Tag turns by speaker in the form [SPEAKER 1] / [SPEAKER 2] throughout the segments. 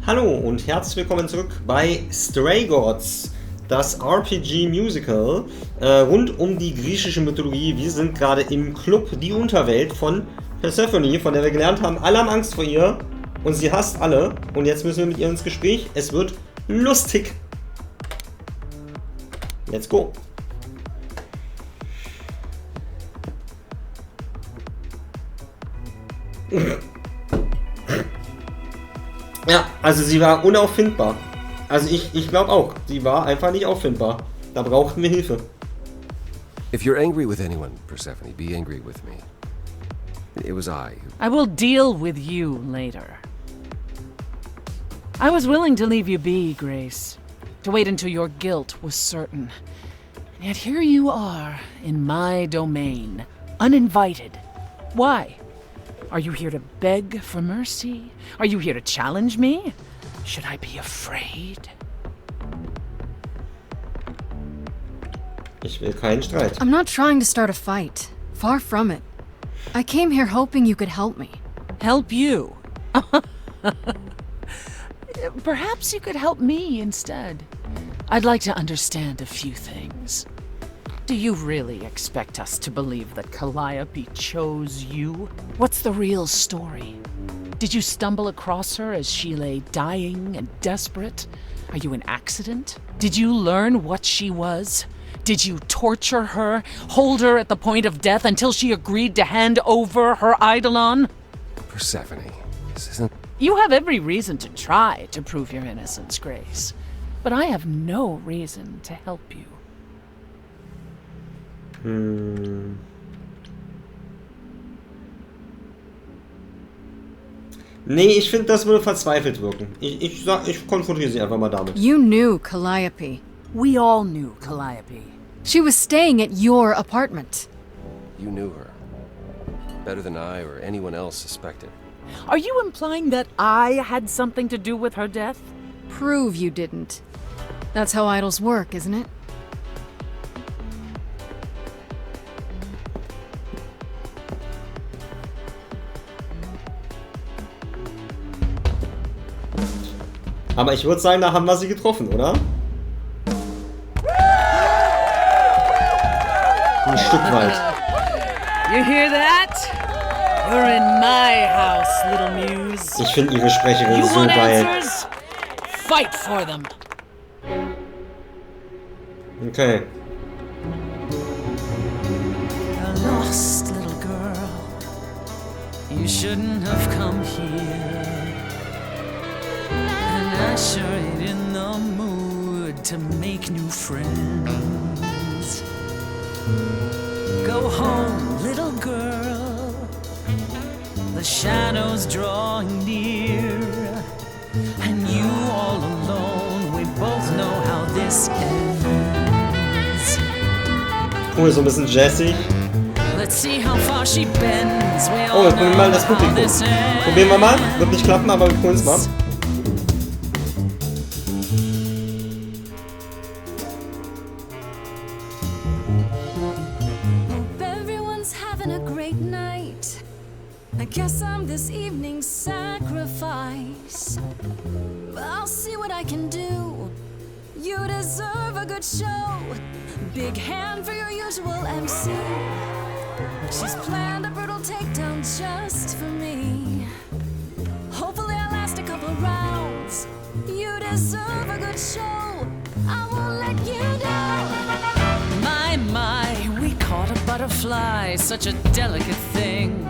[SPEAKER 1] Hallo und herzlich willkommen zurück bei Stray Gods, das RPG Musical rund um die griechische Mythologie. Wir sind gerade im Club Die Unterwelt von Persephone, von der wir gelernt haben, alle haben Angst vor ihr und sie hasst alle. Und jetzt müssen wir mit ihr ins Gespräch. Es wird lustig. Let's go. Ja, also sie war unauffindbar. Also ich glaube auch, sie war einfach nicht auffindbar. Da brauchten wir Hilfe.
[SPEAKER 2] If you're angry with anyone, Persephone, be angry with me. It was I
[SPEAKER 3] will deal with you later. I was willing to leave you be, Grace. To wait until your guilt was certain. And yet here you are, in my domain, uninvited. Why? Are you here to beg for mercy? Are you here to challenge me? Should I be afraid?
[SPEAKER 1] Ich will keinen Streit.
[SPEAKER 4] I'm not trying to start a fight. Far from it. I came here hoping you could help me.
[SPEAKER 3] Help you? Perhaps you could help me instead. I'd like to understand a few things. Do you really expect us to believe that Calliope chose you? What's the real story? Did you stumble across her as she lay dying and desperate? Are you an accident? Did you learn what she was? Did you torture her, hold her at the point of death until she agreed to hand over her eidolon?
[SPEAKER 2] Persephone, this isn't...
[SPEAKER 3] You have every reason to try to prove your innocence, Grace. But I have no reason to help you.
[SPEAKER 1] Nee, ich finde, das würde verzweifelt wirken. Ich konfrontiere sie einfach mal damit.
[SPEAKER 4] You knew Calliope.
[SPEAKER 3] We all knew Calliope.
[SPEAKER 4] She was staying at your apartment.
[SPEAKER 2] You knew her. Better than I or anyone else suspected.
[SPEAKER 3] Are you implying that I had something to do with her death?
[SPEAKER 4] Prove you didn't. That's how idols work, isn't it?
[SPEAKER 1] Aber ich würde sagen, da haben wir sie getroffen, oder? Ein Stück weit.
[SPEAKER 3] You hear that? You're in my house, little muse.
[SPEAKER 1] Ich finde ihre Sprecherin so geil.
[SPEAKER 3] Answers? Fight for them.
[SPEAKER 1] Okay.
[SPEAKER 3] A lost little girl. You shouldn't have come here. I sure ain't in the mood to make new friends. Go home, little girl. The shadows drawing near, and you all alone. We both know how this ends.
[SPEAKER 1] Cool, so ein bisschen jazzig.
[SPEAKER 3] Let's see how far she bends. We
[SPEAKER 1] Oh,
[SPEAKER 3] all
[SPEAKER 1] jetzt probieren wir mal das
[SPEAKER 3] know how
[SPEAKER 1] Publikum.
[SPEAKER 3] this ends.
[SPEAKER 1] Probieren wir mal. Wird nicht klappen, aber wir probieren es mal.
[SPEAKER 5] I guess I'm this evening's sacrifice. I'll see what I can do. You deserve a good show. Big hand for your usual MC. She's planned a brutal takedown just for me. Hopefully I'll last a couple rounds. You deserve a good show. I won't let you down. My, we caught a butterfly. Such a delicate thing.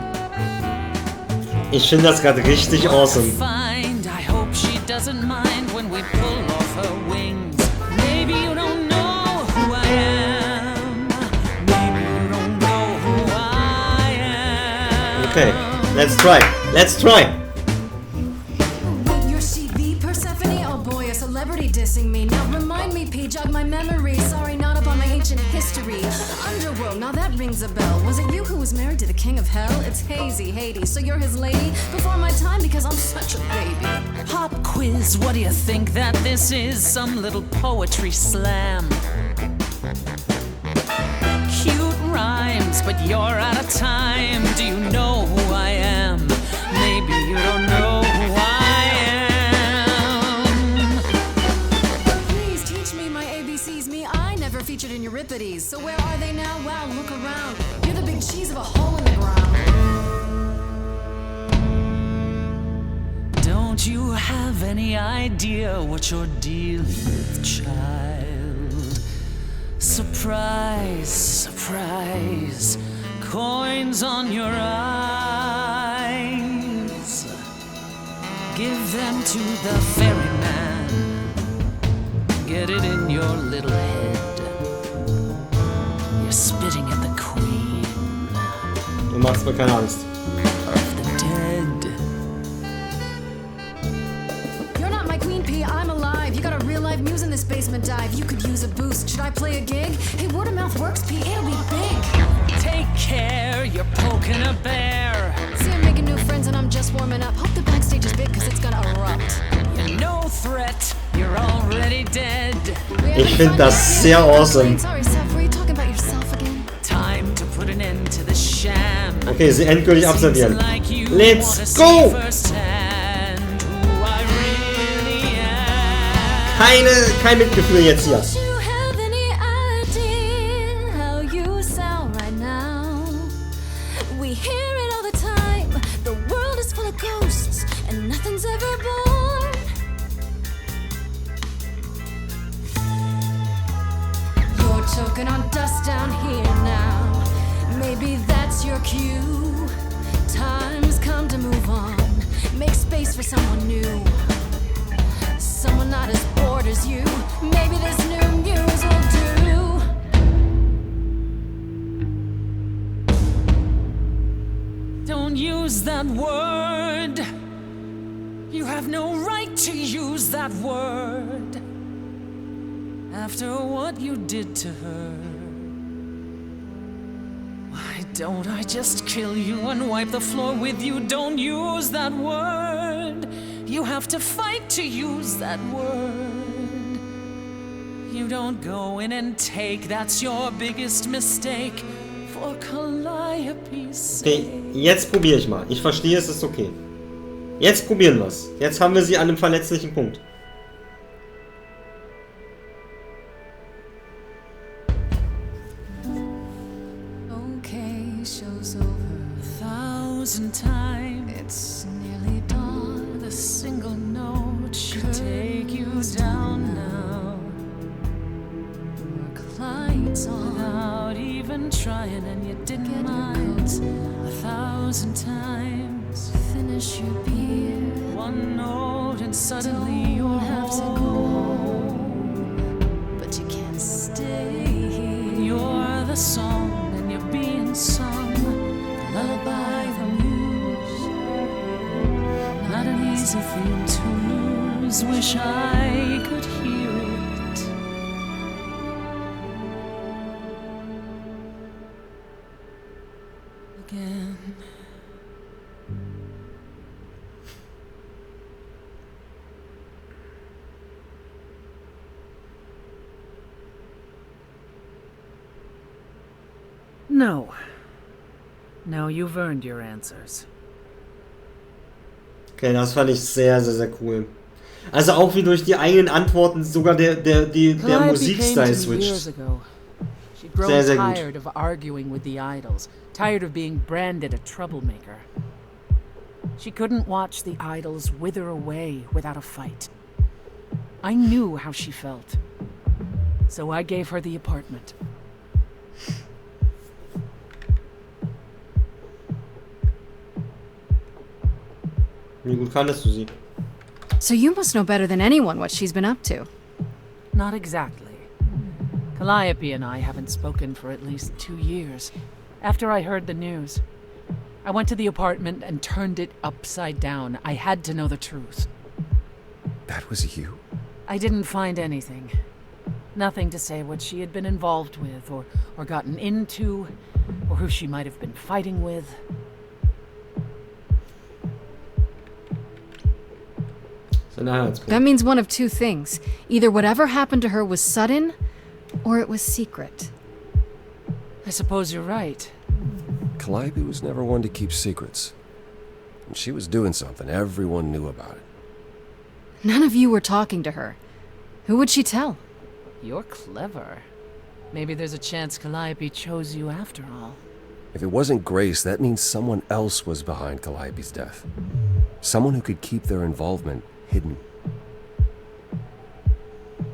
[SPEAKER 1] Ich finde das gerade richtig awesome.
[SPEAKER 3] I hope she doesn't mind when we pull off her wings. Maybe you don't know who I am. Maybe you don't know who I am.
[SPEAKER 1] Okay, let's try. Let's try.
[SPEAKER 5] Wait, your CV, Persephone? Oh boy, a celebrity dissing me. Now remind me, P, jog my memory. Sorry, not up on my ancient history. Underworld, now that rings a bell. Was it you who was married to the king of hell? It's hazy, Hades, so you're his lady? Before my time because I'm such a baby. Pop quiz, what do you think that this is? Some little poetry slam. Cute rhymes, but you're out of time. Do you know who I am? Maybe you don't know who I am.
[SPEAKER 3] Don't you have any idea what you're dealing with, child? Surprise, surprise, coins on your eyes. Give them to the ferryman. Get it in your little head. You're spitting at the queen.
[SPEAKER 1] Du machst mir keine Angst.
[SPEAKER 3] Of the dead.
[SPEAKER 5] You're not my queen pea, I'm alive. You got a real live muse in this basement dive. You could use a boost. Should I play a gig? Hey, word of mouth works, P. It'll be big.
[SPEAKER 3] Take care, you're poking a bear.
[SPEAKER 5] See, I'm making new friends and I'm just warming up. Hope the backstage is big cause it's gonna erupt.
[SPEAKER 3] You're no threat, you're already dead.
[SPEAKER 1] Ich finde das sehr awesome.
[SPEAKER 5] Sorry, Seth, were you talking about yourself again?
[SPEAKER 3] Time to put an end to the sham.
[SPEAKER 1] Okay, sie endgültig abservieren.
[SPEAKER 3] Like you
[SPEAKER 1] Let's
[SPEAKER 3] wanna
[SPEAKER 1] go!
[SPEAKER 3] see firsthand who I really am.
[SPEAKER 1] Kein Mitgefühl jetzt hier.
[SPEAKER 5] Don't you have any idea how you sound right now? We hear it all the time. The world is full of ghosts and nothing's ever born. You're choking on dust down here now. Maybe that's your cue. Time's come to move on. Make space for someone new. Someone not as bored as you. Maybe this new muse will do.
[SPEAKER 3] Don't use that word. You have no right to use that word. After what you did to her. Why don't I just kill you and wipe the floor with you? Don't use that word. You have to fight to use that word. You don't go in and take, that's your biggest mistake. For Calliope's sake.
[SPEAKER 1] Okay, jetzt probiere ich mal. Ich verstehe, es ist okay. Jetzt probieren wir es. Jetzt haben wir sie an einem verletzlichen Punkt.
[SPEAKER 5] Okay, show's over.
[SPEAKER 3] 1,000 times.
[SPEAKER 5] It's nearly dawn.
[SPEAKER 3] The single note should take you down now.
[SPEAKER 5] Work lights on.
[SPEAKER 3] Without even trying, and you didn't mind. 1,000 times.
[SPEAKER 5] Finish your beer.
[SPEAKER 3] One note and suddenly you're
[SPEAKER 5] Don't have to go
[SPEAKER 3] home.
[SPEAKER 5] but you can't stay here.
[SPEAKER 3] You're the song and you're being sung. The lullaby the muse. Not an easy thing to lose. Wish I could hear it. Again. No. No, you've earned your answers.
[SPEAKER 1] Okay, das fand ich sehr, sehr, sehr cool. Also auch wie durch die eigenen Antworten sogar der Musikstil switcht.
[SPEAKER 3] She'd grown
[SPEAKER 1] Sehr, sehr gut.
[SPEAKER 3] tired of arguing with the idols, tired of being branded a troublemaker. She couldn't watch the idols wither away without a fight. I knew how she felt. So I gave her the apartment.
[SPEAKER 1] Wie gut kanntest du sie?
[SPEAKER 4] So you must know better than anyone what she's been up to.
[SPEAKER 3] Not exactly. Calliope and I haven't spoken for at least 2 years. After I heard the news, I went to the apartment and turned it upside down. I had to know the truth.
[SPEAKER 2] That was you?
[SPEAKER 3] I didn't find anything. Nothing to say what she had been involved with, or gotten into, or who she might have been fighting with.
[SPEAKER 4] That means one of two things. Either whatever happened to her was sudden, or it was secret.
[SPEAKER 3] I suppose you're right.
[SPEAKER 2] Calliope was never one to keep secrets. When she was doing something, everyone knew about it.
[SPEAKER 4] None of you were talking to her. Who would she tell?
[SPEAKER 3] You're clever. Maybe there's a chance Calliope chose you after all.
[SPEAKER 2] If it wasn't Grace, that means someone else was behind Calliope's death. Someone who could keep their involvement hidden.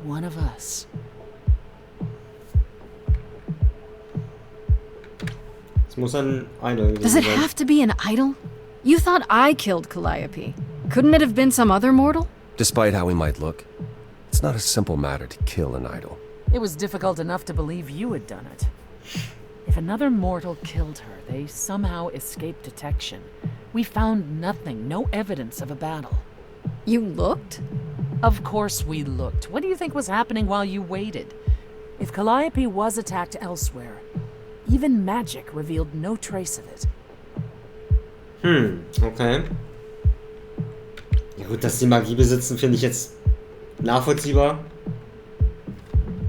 [SPEAKER 3] One of us.
[SPEAKER 1] Es muss ein Idol
[SPEAKER 4] Does
[SPEAKER 1] gewesen
[SPEAKER 4] it
[SPEAKER 1] sein.
[SPEAKER 4] have to be an idol? You thought I killed Calliope. Couldn't it have been some other mortal?
[SPEAKER 2] Despite how we might look, it's not a simple matter to kill an idol.
[SPEAKER 3] It was difficult enough to believe you had done it. If another mortal killed her, they somehow escaped detection. We found nothing, no evidence of a battle.
[SPEAKER 4] You looked?
[SPEAKER 3] Of course we looked. What do you think was happening while you waited? If Calliope was attacked elsewhere, even magic revealed no trace of it.
[SPEAKER 1] Okay. Ja gut, dass die Magie besitzen, finde ich jetzt nachvollziehbar.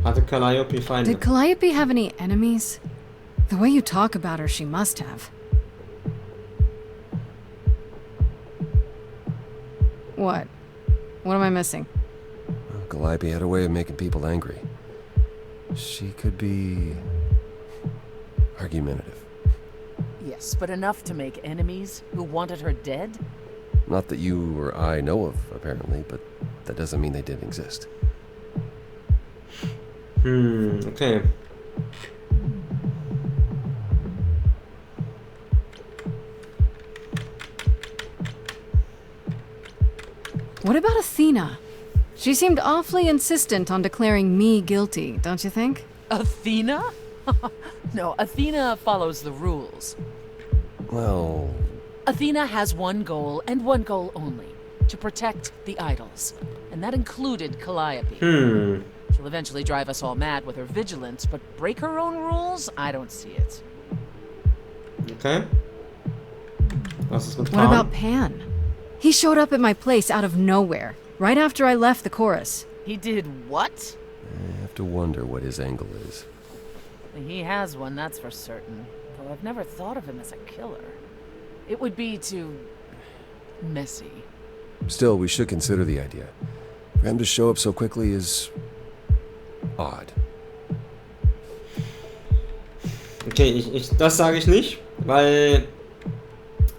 [SPEAKER 1] Hatte Calliope Feinde?
[SPEAKER 4] Did Calliope have any enemies? The way you talk about her, she must have. What? What am I missing?
[SPEAKER 2] Calliope had a way of making people angry. She could be argumentative.
[SPEAKER 3] Yes, but enough to make enemies who wanted her dead?
[SPEAKER 2] Not that you or I know of, apparently, but that doesn't mean they didn't exist.
[SPEAKER 1] Okay.
[SPEAKER 4] What about Athena? She seemed awfully insistent on declaring me guilty, don't you think?
[SPEAKER 3] Athena? No, Athena follows the rules.
[SPEAKER 2] Well,
[SPEAKER 3] Athena has one goal, and one goal only. To protect the idols. And that included Calliope. She'll eventually drive us all mad with her vigilance, but break her own rules? I don't see it.
[SPEAKER 1] Okay. Was ist mit
[SPEAKER 4] What
[SPEAKER 1] Pan?
[SPEAKER 4] about Pan? He showed up at my place out of nowhere, right after I left the chorus.
[SPEAKER 3] He did what?
[SPEAKER 2] I have to wonder what his angle is.
[SPEAKER 3] He has one, that's for certain. Though I've never thought of him as a killer. It would be too messy.
[SPEAKER 2] Still, we should consider the idea. For him to show up so quickly is odd.
[SPEAKER 1] Okay, das sage ich nicht, weil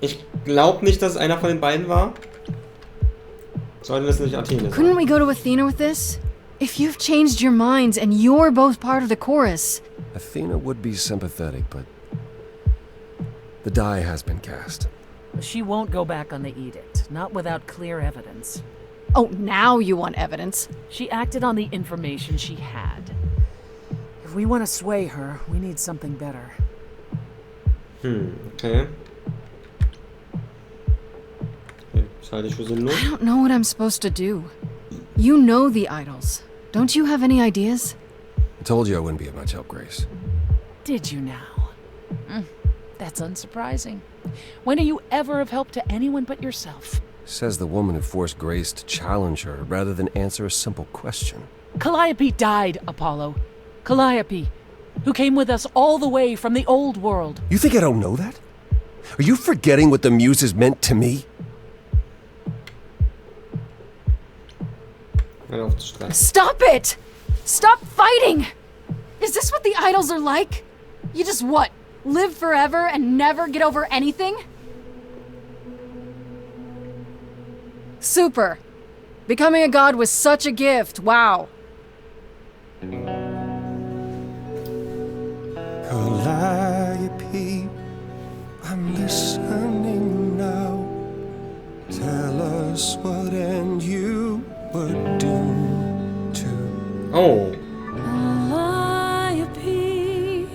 [SPEAKER 1] ich glaube nicht, dass es einer von den beiden war. Sollte das nicht Athene sein.
[SPEAKER 4] Couldn't we go to Athena with this? If you've changed your minds and you're both part of the chorus.
[SPEAKER 2] Athena would be sympathetic, but the die has been cast.
[SPEAKER 3] She won't go back on the edict, not without clear evidence.
[SPEAKER 4] Oh, now you want evidence.
[SPEAKER 3] She acted on the information she had. If we want to sway her, we need something better.
[SPEAKER 1] Okay. Das halte ich für sinnlos.
[SPEAKER 4] I don't know what I'm supposed to do. You know the idols. Don't you have any ideas?
[SPEAKER 2] I told you I wouldn't be of much help, Grace.
[SPEAKER 3] Did you now? That's unsurprising. When are you ever of help to anyone but yourself?
[SPEAKER 2] Says the woman who forced Grace to challenge her rather than answer a simple question.
[SPEAKER 3] Calliope died, Apollo. Calliope, who came with us all the way from the old world.
[SPEAKER 2] You think I don't know that? Are you forgetting what the Muses meant to me?
[SPEAKER 1] Hör auf zu streiten.
[SPEAKER 4] Stop it! Stop fighting! Is this what the idols are like? You just what? Live forever and never get over anything? Super. Becoming a god was such a gift. Wow.
[SPEAKER 2] Calliope, I'm listening now. Tell us what and you would do to.
[SPEAKER 1] Oh.
[SPEAKER 5] Calliope,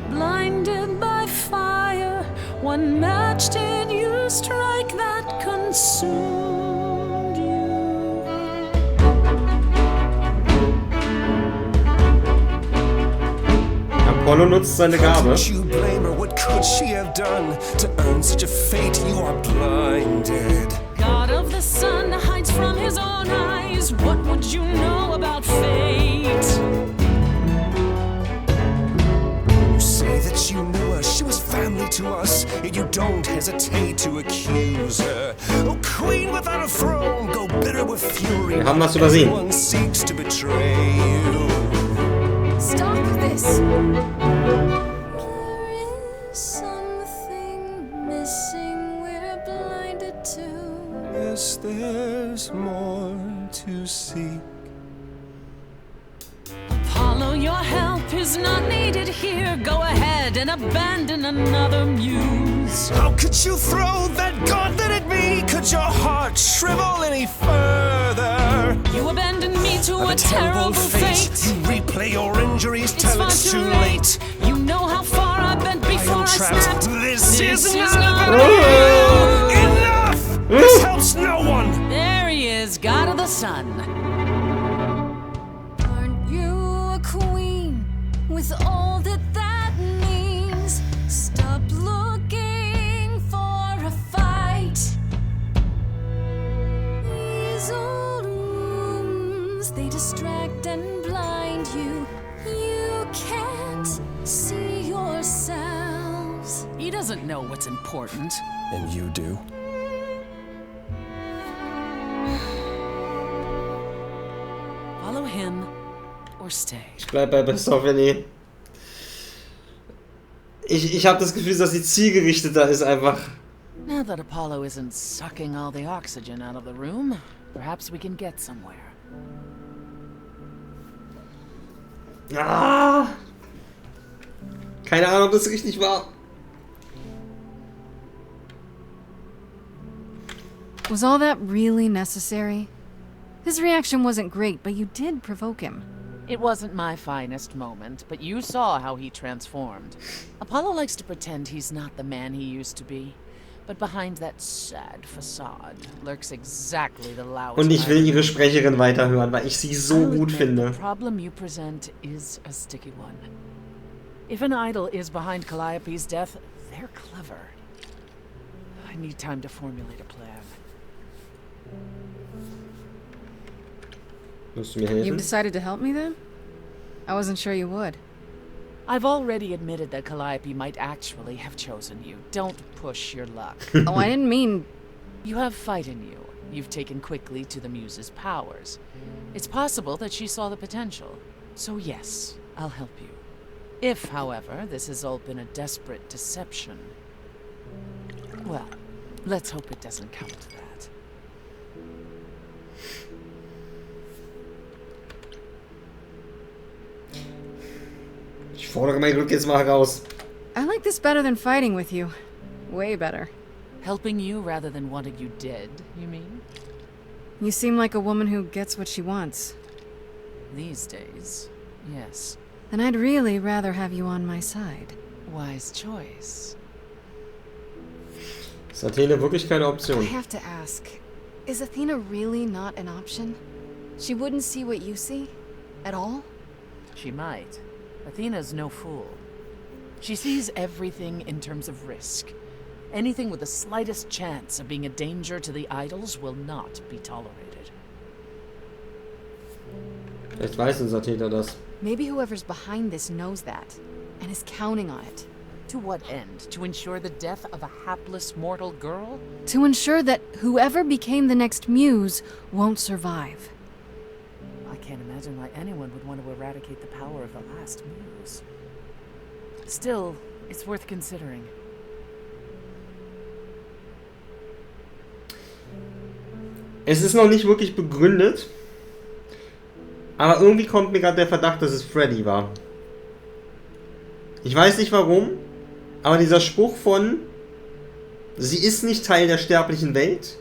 [SPEAKER 5] blinded by fire, one match did you strike that consumed you.
[SPEAKER 1] Apollo nutzt seine Gabe.
[SPEAKER 2] Could you blame her? What could she have done to earn such a fate? You are blinded.
[SPEAKER 5] God of the sun hides from his own eyes. What would you know about fate?
[SPEAKER 2] You say that you knew her, she was family to us, yet you don't hesitate to accuse her. Oh, queen without a throne, go bitter with fury.
[SPEAKER 1] Wir haben was übersehen.
[SPEAKER 2] Everyone seeks to betray you.
[SPEAKER 4] Stop this.
[SPEAKER 5] There is something missing we're blinded to.
[SPEAKER 2] more to seek.
[SPEAKER 3] Apollo, your help is not needed here. Go ahead and abandon another muse.
[SPEAKER 2] How could you throw that gauntlet at me? Could your heart shrivel any further?
[SPEAKER 3] You abandoned me to
[SPEAKER 2] Of
[SPEAKER 3] a terrible fate.
[SPEAKER 2] You replay your injuries
[SPEAKER 3] It's
[SPEAKER 2] till
[SPEAKER 3] far
[SPEAKER 2] it's
[SPEAKER 3] too
[SPEAKER 2] too
[SPEAKER 3] late.
[SPEAKER 2] late.
[SPEAKER 3] You know how far I bent
[SPEAKER 2] I
[SPEAKER 3] before
[SPEAKER 2] am
[SPEAKER 3] I
[SPEAKER 2] trapped.
[SPEAKER 3] snapped.
[SPEAKER 2] This is not
[SPEAKER 3] not
[SPEAKER 2] about you. Enough! This helps no one.
[SPEAKER 3] There he is, God of the Sun.
[SPEAKER 5] Aren't you a queen with all that that means? Stop looking for a fight. These old wounds, they distract and blind you. You can't see yourselves.
[SPEAKER 3] He doesn't know what's important.
[SPEAKER 2] And you do.
[SPEAKER 3] Follow him or stay.
[SPEAKER 1] Ich bleib bei Persephone. Ich habe das Gefühl, dass sie zielgerichteter ist einfach.
[SPEAKER 3] Now that Apollo isn't sucking all the oxygen out of the room, perhaps we can get somewhere.
[SPEAKER 1] Ah! Keine Ahnung, ob das richtig war.
[SPEAKER 4] Was all that really necessary? His reaction wasn't great, but you did provoke him.
[SPEAKER 3] It wasn't my finest moment, but you saw how he transformed. Apollo likes to pretend he's not the man he used to be. But behind that sad facade lurks exactly the loud.
[SPEAKER 1] Und ich will ihre Sprecherin weiterhören, weil ich sie so gut finde.
[SPEAKER 3] The problem you present is a sticky one. If an idol is behind Calliope's death, they're clever. I need time to formulate a plan.
[SPEAKER 1] Musst du mir
[SPEAKER 4] You've
[SPEAKER 1] helfen?
[SPEAKER 4] decided to help me then? I wasn't sure you would.
[SPEAKER 3] I've already admitted that Calliope might actually have chosen you. Don't push your luck.
[SPEAKER 4] Oh, I didn't mean...
[SPEAKER 3] You have fight in you. You've taken quickly to the Muse's powers. It's possible that she saw the potential. So yes, I'll help you. If, however, this has all been a desperate deception, well, let's hope it doesn't come to that.
[SPEAKER 1] Ich fordere mein Glück jetzt mal heraus.
[SPEAKER 4] I like this better than fighting with you. Way better.
[SPEAKER 3] Helping you rather than wanting you dead, you mean?
[SPEAKER 4] You seem like a woman who gets what she wants.
[SPEAKER 3] These days, yes.
[SPEAKER 4] Then I'd really rather have you on my side.
[SPEAKER 3] Wise choice.
[SPEAKER 1] Ist Athene wirklich keine
[SPEAKER 4] I
[SPEAKER 1] Option?
[SPEAKER 4] have to ask, is Athena really not an option? She wouldn't see what you see? At all?
[SPEAKER 3] She might. Athena's no fool. She sees everything in terms of risk. Anything with the slightest chance of being a danger to the idols will not be tolerated.
[SPEAKER 1] Vielleicht weiß uns Athena das.
[SPEAKER 4] Maybe whoever's behind this knows that, and is counting on it.
[SPEAKER 3] To what end? To ensure the death of a hapless mortal girl?
[SPEAKER 4] To ensure that whoever became the next muse won't survive.
[SPEAKER 3] I can't imagine why anyone would want to eradicate the power of the last muse. Still, it's worth considering.
[SPEAKER 1] Es ist noch nicht wirklich begründet, aber irgendwie kommt mir gerade der Verdacht, dass es Freddy war. Ich weiß nicht warum, aber dieser Spruch von sie ist nicht Teil der sterblichen Welt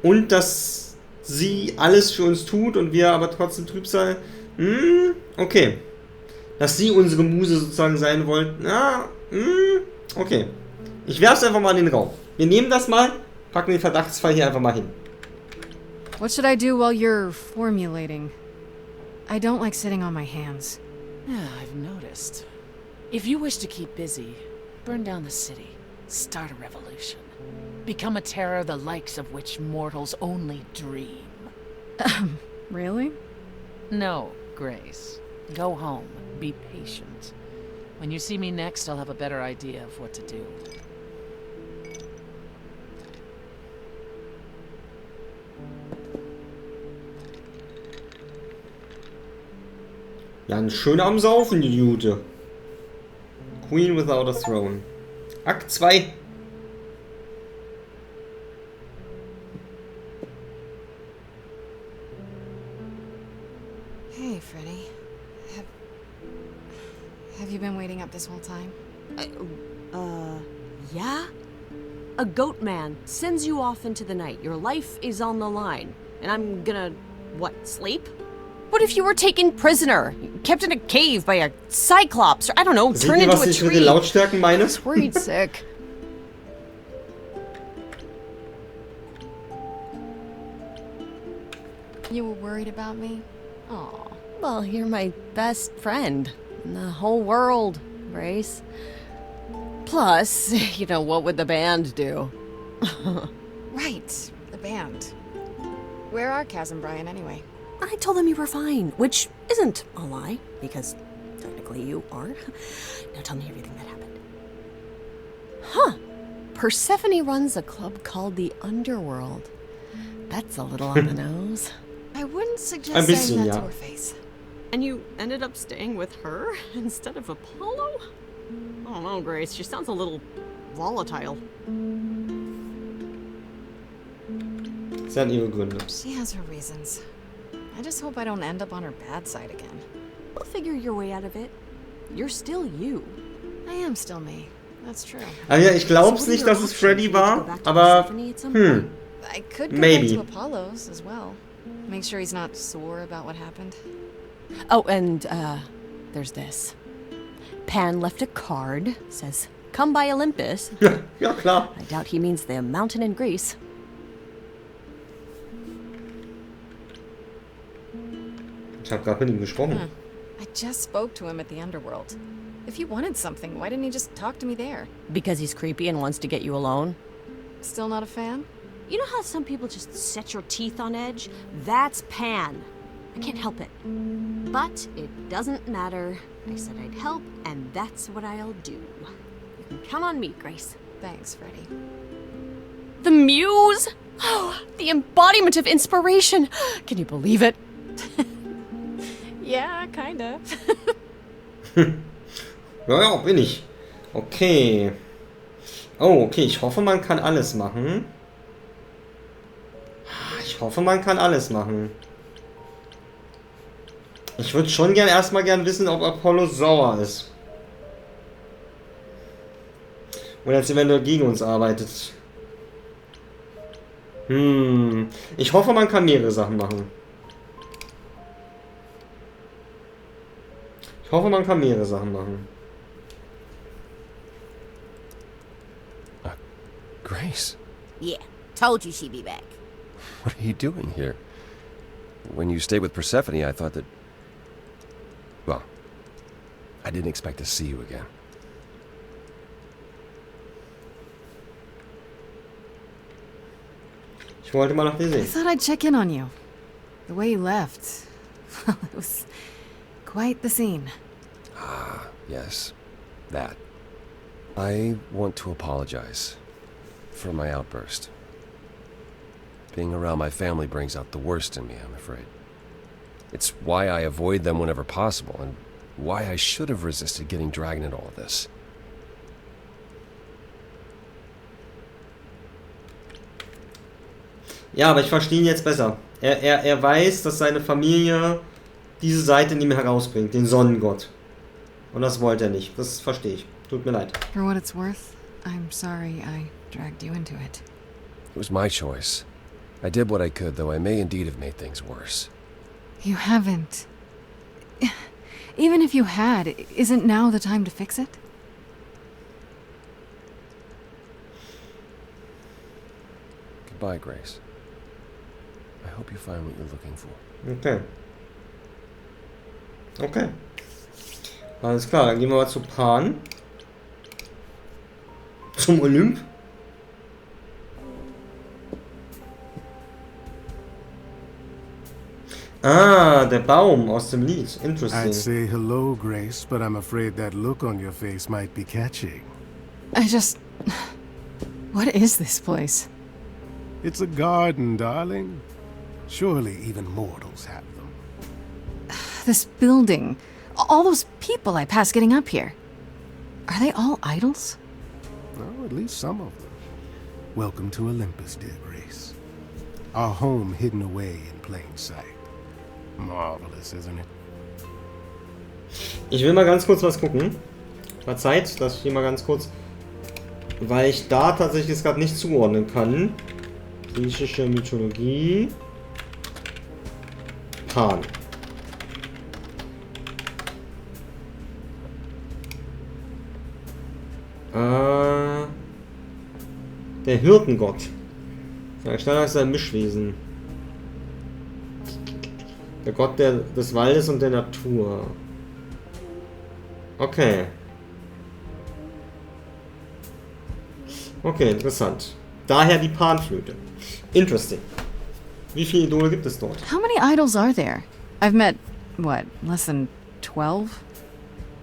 [SPEAKER 1] und dass sie alles für uns tut und wir aber trotzdem Trübsal. Okay. Dass sie unsere Muse sozusagen sein wollten. Okay. Ich werf's einfach mal in den Raum. Wir nehmen das mal, packen den Verdachtsfall hier einfach mal hin.
[SPEAKER 4] What should I do while you're formulating? I don't like sitting on my hands.
[SPEAKER 3] Yeah, I've noticed. If you wish to keep busy, burn down the city, start a revolution, become a terror the likes of which mortals only dream.
[SPEAKER 4] Really?
[SPEAKER 3] No, Grace. Go home. Be patient. When you see me next, I'll have a better idea of what to do.
[SPEAKER 1] Ja, schön am Saufen, die Jute. Queen without a throne. Akt 2.
[SPEAKER 4] Hey, Freddy. Have you been waiting up this whole time?
[SPEAKER 6] Yeah? A goat man sends you off into the night. Your life is on the line. And I'm gonna, what, sleep? What if you were taken prisoner? Kept in a cave by a cyclops, or I don't know, turned into a
[SPEAKER 1] was ich mit den
[SPEAKER 6] tree?
[SPEAKER 1] Lautstärken meine?
[SPEAKER 6] I was worried sick.
[SPEAKER 4] You were worried about me? Aw.
[SPEAKER 6] Well, you're my best friend in the whole world, Grace. Plus, you know, what would the band do?
[SPEAKER 4] Right, the band. Where are Kaz and Brian anyway?
[SPEAKER 6] I told them you were fine, which isn't a lie, because technically you are. Now tell me everything that happened. Huh. Persephone runs a club called the Underworld. That's a little on the nose.
[SPEAKER 4] I wouldn't suggest saying that to her face.
[SPEAKER 6] And you ended up staying with her instead of Apollo? I don't know, Grace. She sounds a little volatile.
[SPEAKER 1] Sie hat ihre Gründe.
[SPEAKER 4] She has her reasons. I just hope I don't end up on her bad side again.
[SPEAKER 6] You'll figure your way out of it. You're still you.
[SPEAKER 4] I am still me. That's true.
[SPEAKER 1] Also ja, ich glaub's nicht, dass es Freddy war, aber
[SPEAKER 4] I could go
[SPEAKER 1] maybe.
[SPEAKER 4] back to Apollo's as well. Make sure he's not sore about what happened.
[SPEAKER 6] Oh, and, there's this. Pan left a card, says, come by Olympus.
[SPEAKER 1] Ja, klar.
[SPEAKER 6] I doubt he means the mountain in Greece.
[SPEAKER 1] Ich habe gerade mit ihm gesprochen.
[SPEAKER 4] I just spoke to him at the Underworld. If he wanted something, why didn't he just talk to me there?
[SPEAKER 6] Because he's creepy and wants to get you alone?
[SPEAKER 4] Still not a fan?
[SPEAKER 6] You know how some people just set your teeth on edge? That's Pan. I can't help it. But it doesn't matter. I said I'd help, and that's what I'll do. You can count on me, Grace.
[SPEAKER 4] Thanks, Freddy.
[SPEAKER 6] The Muse! Oh, the embodiment of inspiration! Can you believe it?
[SPEAKER 4] Yeah, kinda.
[SPEAKER 1] Ja, bin ich. Okay. Oh, okay. Ich hoffe, man kann alles machen. Ich hoffe, man kann alles machen. Ich würde schon erstmal gern wissen, ob Apollo sauer ist. Oder jetzt eventuell gegen uns arbeitet. Ich hoffe, man kann mehrere Sachen machen. Ich hoffe, man kann mehrere Sachen machen.
[SPEAKER 7] Grace,
[SPEAKER 8] Yeah, told you she'd be back.
[SPEAKER 7] what are you doing here? When you stayed with Persephone, I thought that... Well, I didn't expect to see you again.
[SPEAKER 1] Ich wollte mal nach dir
[SPEAKER 4] I
[SPEAKER 1] sehen.
[SPEAKER 4] thought I'd check in on you. The way you left. Well, it was quite the scene.
[SPEAKER 7] Ah, yes. That. I want to apologize for my outburst. Being around my family brings out the worst in me, I'm afraid. It's why I avoid them whenever possible, and why I should have resisted getting dragged into all of this.
[SPEAKER 1] Ja, aber ich verstehe ihn jetzt besser. Er weiß, dass seine Familie diese Seite in ihm herausbringt, den Sonnengott. Und das wollte er nicht. Das verstehe ich. Tut mir leid.
[SPEAKER 4] For what it's worth, I'm sorry I dragged you into it.
[SPEAKER 7] It was my choice. I did what I could, though I may indeed have made things worse.
[SPEAKER 4] You haven't. Even if you had, isn't now the time to fix it?
[SPEAKER 7] Goodbye, Grace. I hope you find what you're looking for.
[SPEAKER 1] Okay. Okay. Alles klar, dann gehen wir mal zu Pan. Zum Olymp. Ah, der Baum aus dem Lied. Interesting.
[SPEAKER 9] I'd say hello, Grace, but I'm afraid that look on your face might be catching.
[SPEAKER 4] What is this place?
[SPEAKER 9] It's a garden, darling. Surely even mortals have them.
[SPEAKER 4] This building. All those people I pass getting up here. Are they all idols?
[SPEAKER 9] Well, at least some of them. Welcome to Olympus, dear Grace. Our home hidden away in plain sight. Marvelous, isn't it?
[SPEAKER 1] Ich will mal ganz kurz was gucken. Mal Zeit, dass ich hier mal ganz kurz... Weil ich da tatsächlich es gerade nicht zuordnen kann. Griechische Mythologie. Pan. Der Hirtengott. Steiner ist ein Mischwesen. Der Gott des Waldes und der Natur. Okay. Okay, interessant. Daher die Panflöte. Interesting. Wie viele Idole gibt es dort?
[SPEAKER 4] How many idols are there? I've met, what, less than 12?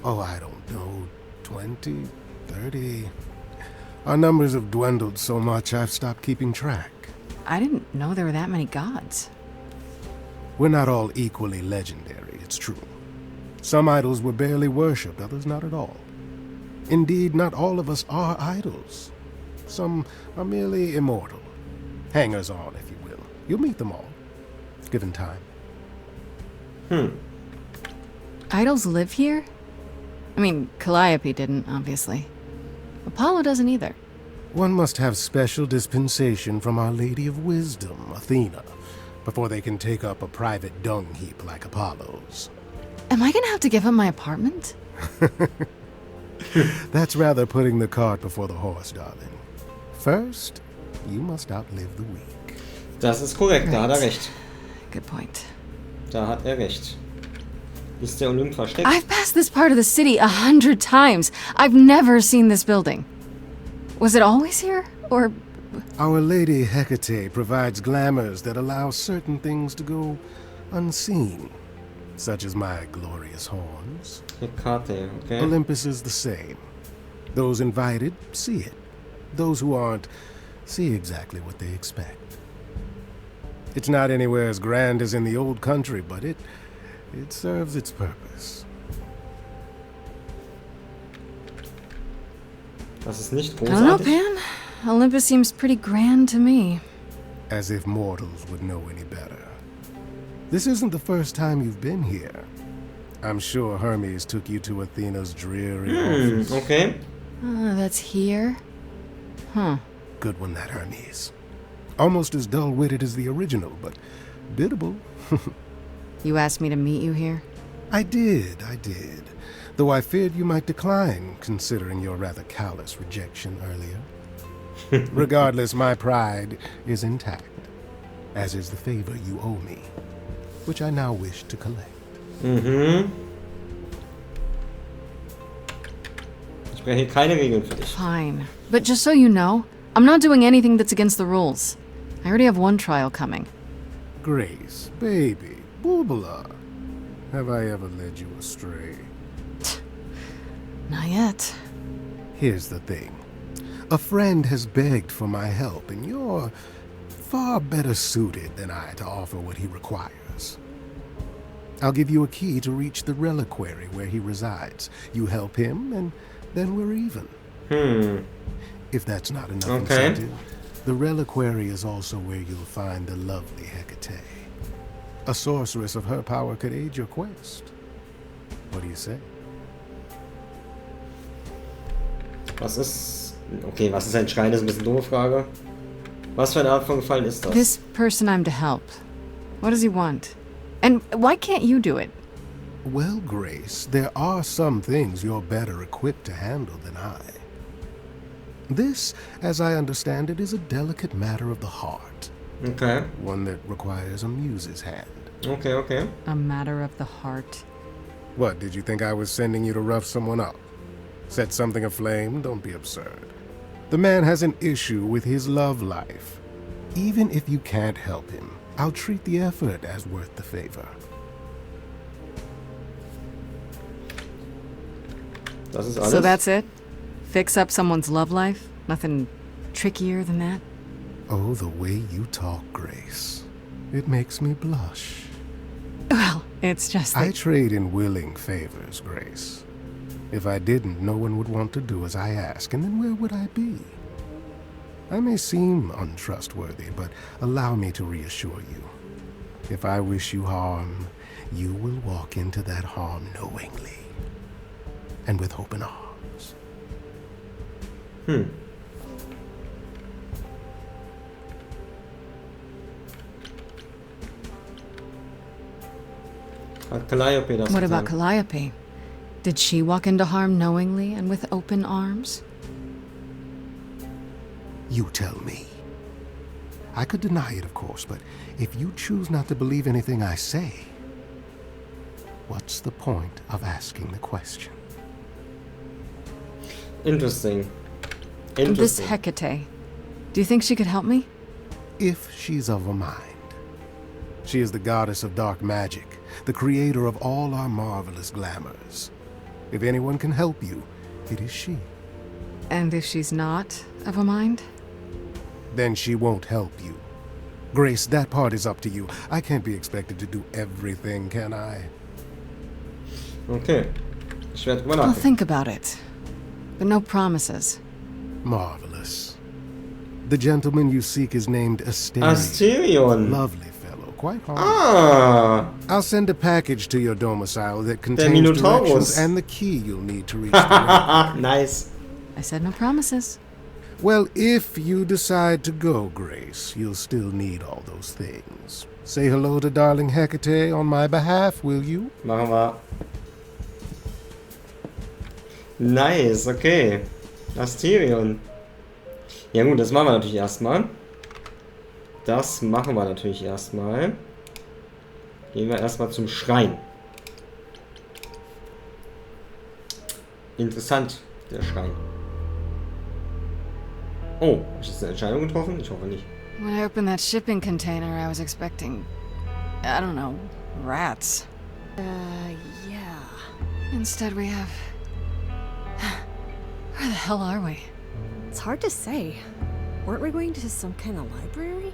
[SPEAKER 9] Oh, I don't know. 20, 30. Our numbers have dwindled so much I've stopped keeping track.
[SPEAKER 4] I didn't know there were that many gods.
[SPEAKER 9] We're not all equally legendary, it's true. Some idols were barely worshipped, others not at all. Indeed, not all of us are idols. Some are merely immortal. Hangers-on, if you will. You'll meet them all, given time.
[SPEAKER 4] Idols live here? I mean, Calliope didn't, obviously. Apollo doesn't either.
[SPEAKER 9] One must have special dispensation from Our Lady of Wisdom, Athena, before they can take up a private dung heap like Apollo's.
[SPEAKER 4] Am I gonna have to give up my apartment?
[SPEAKER 9] That's rather putting the cart before the horse, darling. First, you must outlive the week.
[SPEAKER 1] Das ist korrekt, da hat er recht.
[SPEAKER 4] Good point.
[SPEAKER 1] Da hat er recht. Ist der Olymp versteckt?
[SPEAKER 4] I've passed this part of the city 100 times. I've never seen this building. Was it always here? Or...
[SPEAKER 9] Our Lady Hecate provides glamours that allow certain things to go unseen, such as my glorious horns.
[SPEAKER 1] Hecate, okay.
[SPEAKER 9] Olympus is the same. Those invited see it. Those who aren't see exactly what they expect. It's not anywhere as grand as in the old country, but it serves its purpose.
[SPEAKER 1] Das ist nicht
[SPEAKER 4] I don't know,
[SPEAKER 1] großartig.
[SPEAKER 4] Pan. Olympus seems pretty grand to me.
[SPEAKER 9] As if mortals would know any better. This isn't the first time you've been here. I'm sure Hermes took you to Athena's dreary office.
[SPEAKER 1] Okay.
[SPEAKER 4] That's here? Huh.
[SPEAKER 9] Good one, that Hermes. Almost as dull-witted as the original, but biddable.
[SPEAKER 4] You asked me to meet you here?
[SPEAKER 9] I did. Though I feared you might decline, considering your rather callous rejection earlier. Regardless, my pride is intact, as is the favor you owe me, which I now wish to collect.
[SPEAKER 1] Ich spreche hier keine Regeln für dich.
[SPEAKER 4] Fine. But just so you know, I'm not doing anything that's against the rules. I already have one trial coming.
[SPEAKER 9] Grace, baby, Boobala, have I ever led you astray?
[SPEAKER 4] Not yet.
[SPEAKER 9] Here's the thing. A friend has begged for my help, and you're far better suited than I to offer what he requires. I'll give you a key to reach the reliquary where he resides. You help him, and then we're even. If that's not enough incentive, the reliquary is also where you'll find the lovely Hecate. A sorceress of her power could aid your quest. What do you say?
[SPEAKER 1] Was ist... Okay, was ist ein Schrein? Das ist ein bisschen doofe Frage. Was für eine Art von Gefallen ist das?
[SPEAKER 4] This person I'm to help. What does he want? And why can't you do it?
[SPEAKER 9] Well, Grace, there are some things you're better equipped to handle than I. This, as I understand it, is a delicate matter of the heart.
[SPEAKER 1] Okay.
[SPEAKER 9] One that requires a muse's hand.
[SPEAKER 1] Okay.
[SPEAKER 4] A matter of the heart.
[SPEAKER 9] What, did you think I was sending you to rough someone up? Set something aflame? Don't be absurd. The man has an issue with his love life. Even if you can't help him, I'll treat the effort as worth the favor.
[SPEAKER 1] Das ist alles?
[SPEAKER 4] So that's it? Fix up someone's love life? Nothing trickier than that?
[SPEAKER 9] Oh, the way you talk, Grace. It makes me blush.
[SPEAKER 4] Well, it's just that...
[SPEAKER 9] I trade in willing favors, Grace. If I didn't, no one would want to do as I ask, and then where would I be? I may seem untrustworthy, but allow me to reassure you. If I wish you harm, you will walk into that harm knowingly and with open arms.
[SPEAKER 1] Hat Calliope das
[SPEAKER 4] What about
[SPEAKER 1] getan?
[SPEAKER 4] Calliope? Did she walk into harm knowingly and with open arms?
[SPEAKER 9] You tell me. I could deny it, of course, but if you choose not to believe anything I say, what's the point of asking the question?
[SPEAKER 1] Interesting.
[SPEAKER 4] This Hecate. Do you think she could help me?
[SPEAKER 9] If she's of a mind. She is the goddess of dark magic, the creator of all our marvelous glamours. If anyone can help you, it is she.
[SPEAKER 4] And if she's not of a mind?
[SPEAKER 9] Then she won't help you. Grace, that part is up to you. I can't be expected to do everything, can I?
[SPEAKER 1] Okay. Ich werde drüber
[SPEAKER 4] I'll
[SPEAKER 1] nachdenken.
[SPEAKER 4] think about it. But no promises.
[SPEAKER 9] Marvelous. The gentleman you seek is named Asterion.
[SPEAKER 1] Asterion.
[SPEAKER 9] Lovely fellow, quite hard.
[SPEAKER 1] Ah!
[SPEAKER 9] I'll send a package to your domicile that
[SPEAKER 1] Der
[SPEAKER 9] contains
[SPEAKER 1] Minotaurus.
[SPEAKER 9] directions and the key you'll need to reach the room.
[SPEAKER 1] Nice.
[SPEAKER 4] I said no promises.
[SPEAKER 9] Well, if you decide to go, Grace, you'll still need all those things. Say hello to darling Hecate on my behalf, will you?
[SPEAKER 1] Machen wir. Nice, okay. Asterion. Ja gut, das machen wir natürlich erstmal. Gehen wir erstmal zum Schrein. Interessant, der Schrein. Oh, habe ich jetzt eine Entscheidung getroffen? Ich hoffe nicht.
[SPEAKER 4] When I opened that shipping container, I was expecting, I don't know, rats.
[SPEAKER 6] Yeah.
[SPEAKER 4] Instead we have... Where the hell are we?
[SPEAKER 6] It's hard to say. Weren't we going to some kind of library?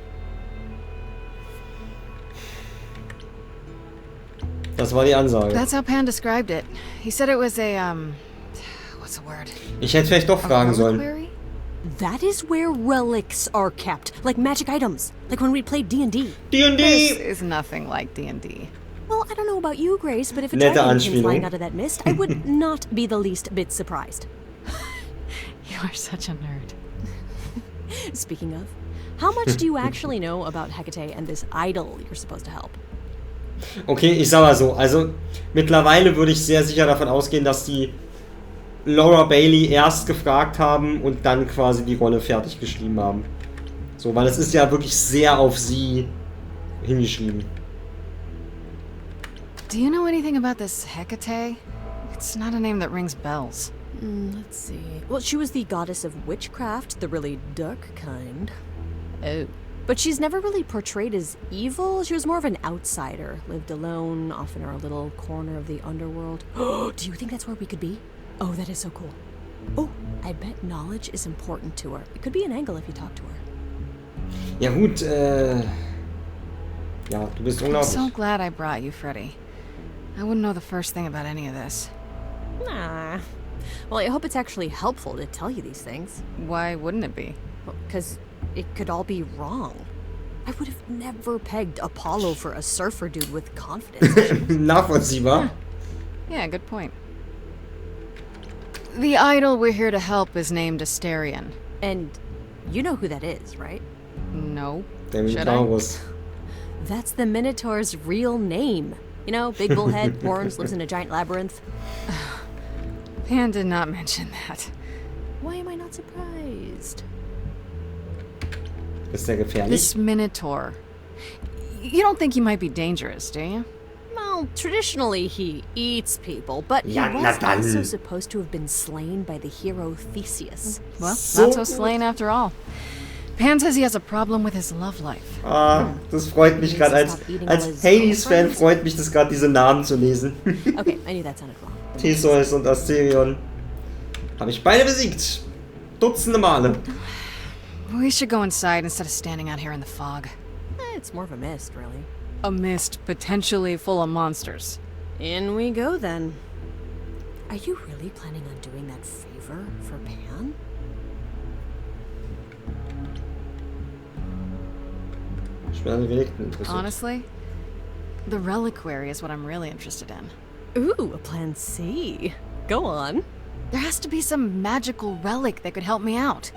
[SPEAKER 1] Das war die Ansage.
[SPEAKER 4] That's how Pan described it. He said it was a, what's the word?
[SPEAKER 1] Ich hätte vielleicht doch fragen sollen.
[SPEAKER 4] Reliquary?
[SPEAKER 6] That is where relics are kept, like magic items, like when we played D&D.
[SPEAKER 1] D&D!
[SPEAKER 4] This is nothing like D&D.
[SPEAKER 6] Well, I don't know about you, Grace, but if a
[SPEAKER 1] Nette
[SPEAKER 6] dragon came
[SPEAKER 1] Anspielung.
[SPEAKER 6] flying out of that mist, I would not be the least bit surprised.
[SPEAKER 4] You are such a nerd.
[SPEAKER 6] Speaking of, how much do you actually know about Hecate and this idol you're supposed to help?
[SPEAKER 1] Okay, ich sag mal so, also mittlerweile würde ich sehr sicher davon ausgehen, dass die Laura Bailey erst gefragt haben und dann quasi die Rolle fertig geschrieben haben. So, weil es ist ja wirklich sehr auf sie hingeschrieben.
[SPEAKER 4] Do you know anything about this Hecate? It's not a name that rings bells.
[SPEAKER 6] Let's see. Well, she was the goddess of witchcraft, the really dark kind.
[SPEAKER 4] Oh.
[SPEAKER 6] But she's never really portrayed as evil. She was more of an outsider, lived alone, off in her little corner of the underworld. Do you think that's where we could be? Oh, that is so cool. Oh, I bet knowledge is important to her. It could be an angle if you talk to her.
[SPEAKER 1] Ja gut, ja, du bist
[SPEAKER 4] I'm
[SPEAKER 1] unglaublich.
[SPEAKER 4] so glad I brought you, Freddy. I wouldn't know the first thing about any of this.
[SPEAKER 6] Nah. Well, I hope it's actually helpful to tell you these things.
[SPEAKER 4] Why wouldn't it be?
[SPEAKER 6] Because it could all be wrong. I would have never pegged Apollo for a surfer dude with confidence issues.
[SPEAKER 1] Nachvollziehbar.
[SPEAKER 4] Yeah, good point. The idol we're here to help is named Asterion.
[SPEAKER 6] And you know who that is, right?
[SPEAKER 4] No.
[SPEAKER 1] Der
[SPEAKER 4] Should I?
[SPEAKER 1] Minotaurus.
[SPEAKER 6] That's the Minotaur's real name. You know, big bullhead, horns, lives in a giant labyrinth.
[SPEAKER 4] Pan did not mention that.
[SPEAKER 6] Why am I not surprised?
[SPEAKER 1] Ist der gefährlich?
[SPEAKER 4] This Minotaur. You don't think he might be dangerous, do you?
[SPEAKER 6] Well, traditionally he eats people, but he
[SPEAKER 1] Ja, na
[SPEAKER 6] was
[SPEAKER 1] dann.
[SPEAKER 6] also supposed to have been slain by the hero Theseus.
[SPEAKER 4] Well,
[SPEAKER 1] So
[SPEAKER 4] not so
[SPEAKER 1] gut.
[SPEAKER 4] slain after all. Pan says he has a problem with his love life.
[SPEAKER 1] Ah, das freut mich gerade. Als Hades-Fan freut mich das gerade, diese Namen zu lesen.
[SPEAKER 6] Okay, I knew that sounded wrong.
[SPEAKER 1] Theseus und Asterion. Habe ich beide besiegt. Dutzende Male.
[SPEAKER 4] We should go inside instead of standing out here in the fog.
[SPEAKER 6] It's more of a mist, really.
[SPEAKER 4] A mist potentially full of monsters.
[SPEAKER 6] In we go, then. Are you really planning on doing that favor for Pan?
[SPEAKER 1] Ich bin an Geweckt interessiert.
[SPEAKER 4] Honestly, The reliquary is what I'm really interested in.
[SPEAKER 6] Ooh, a plan C. Go on.
[SPEAKER 4] There has to be some magical relic that could help me out.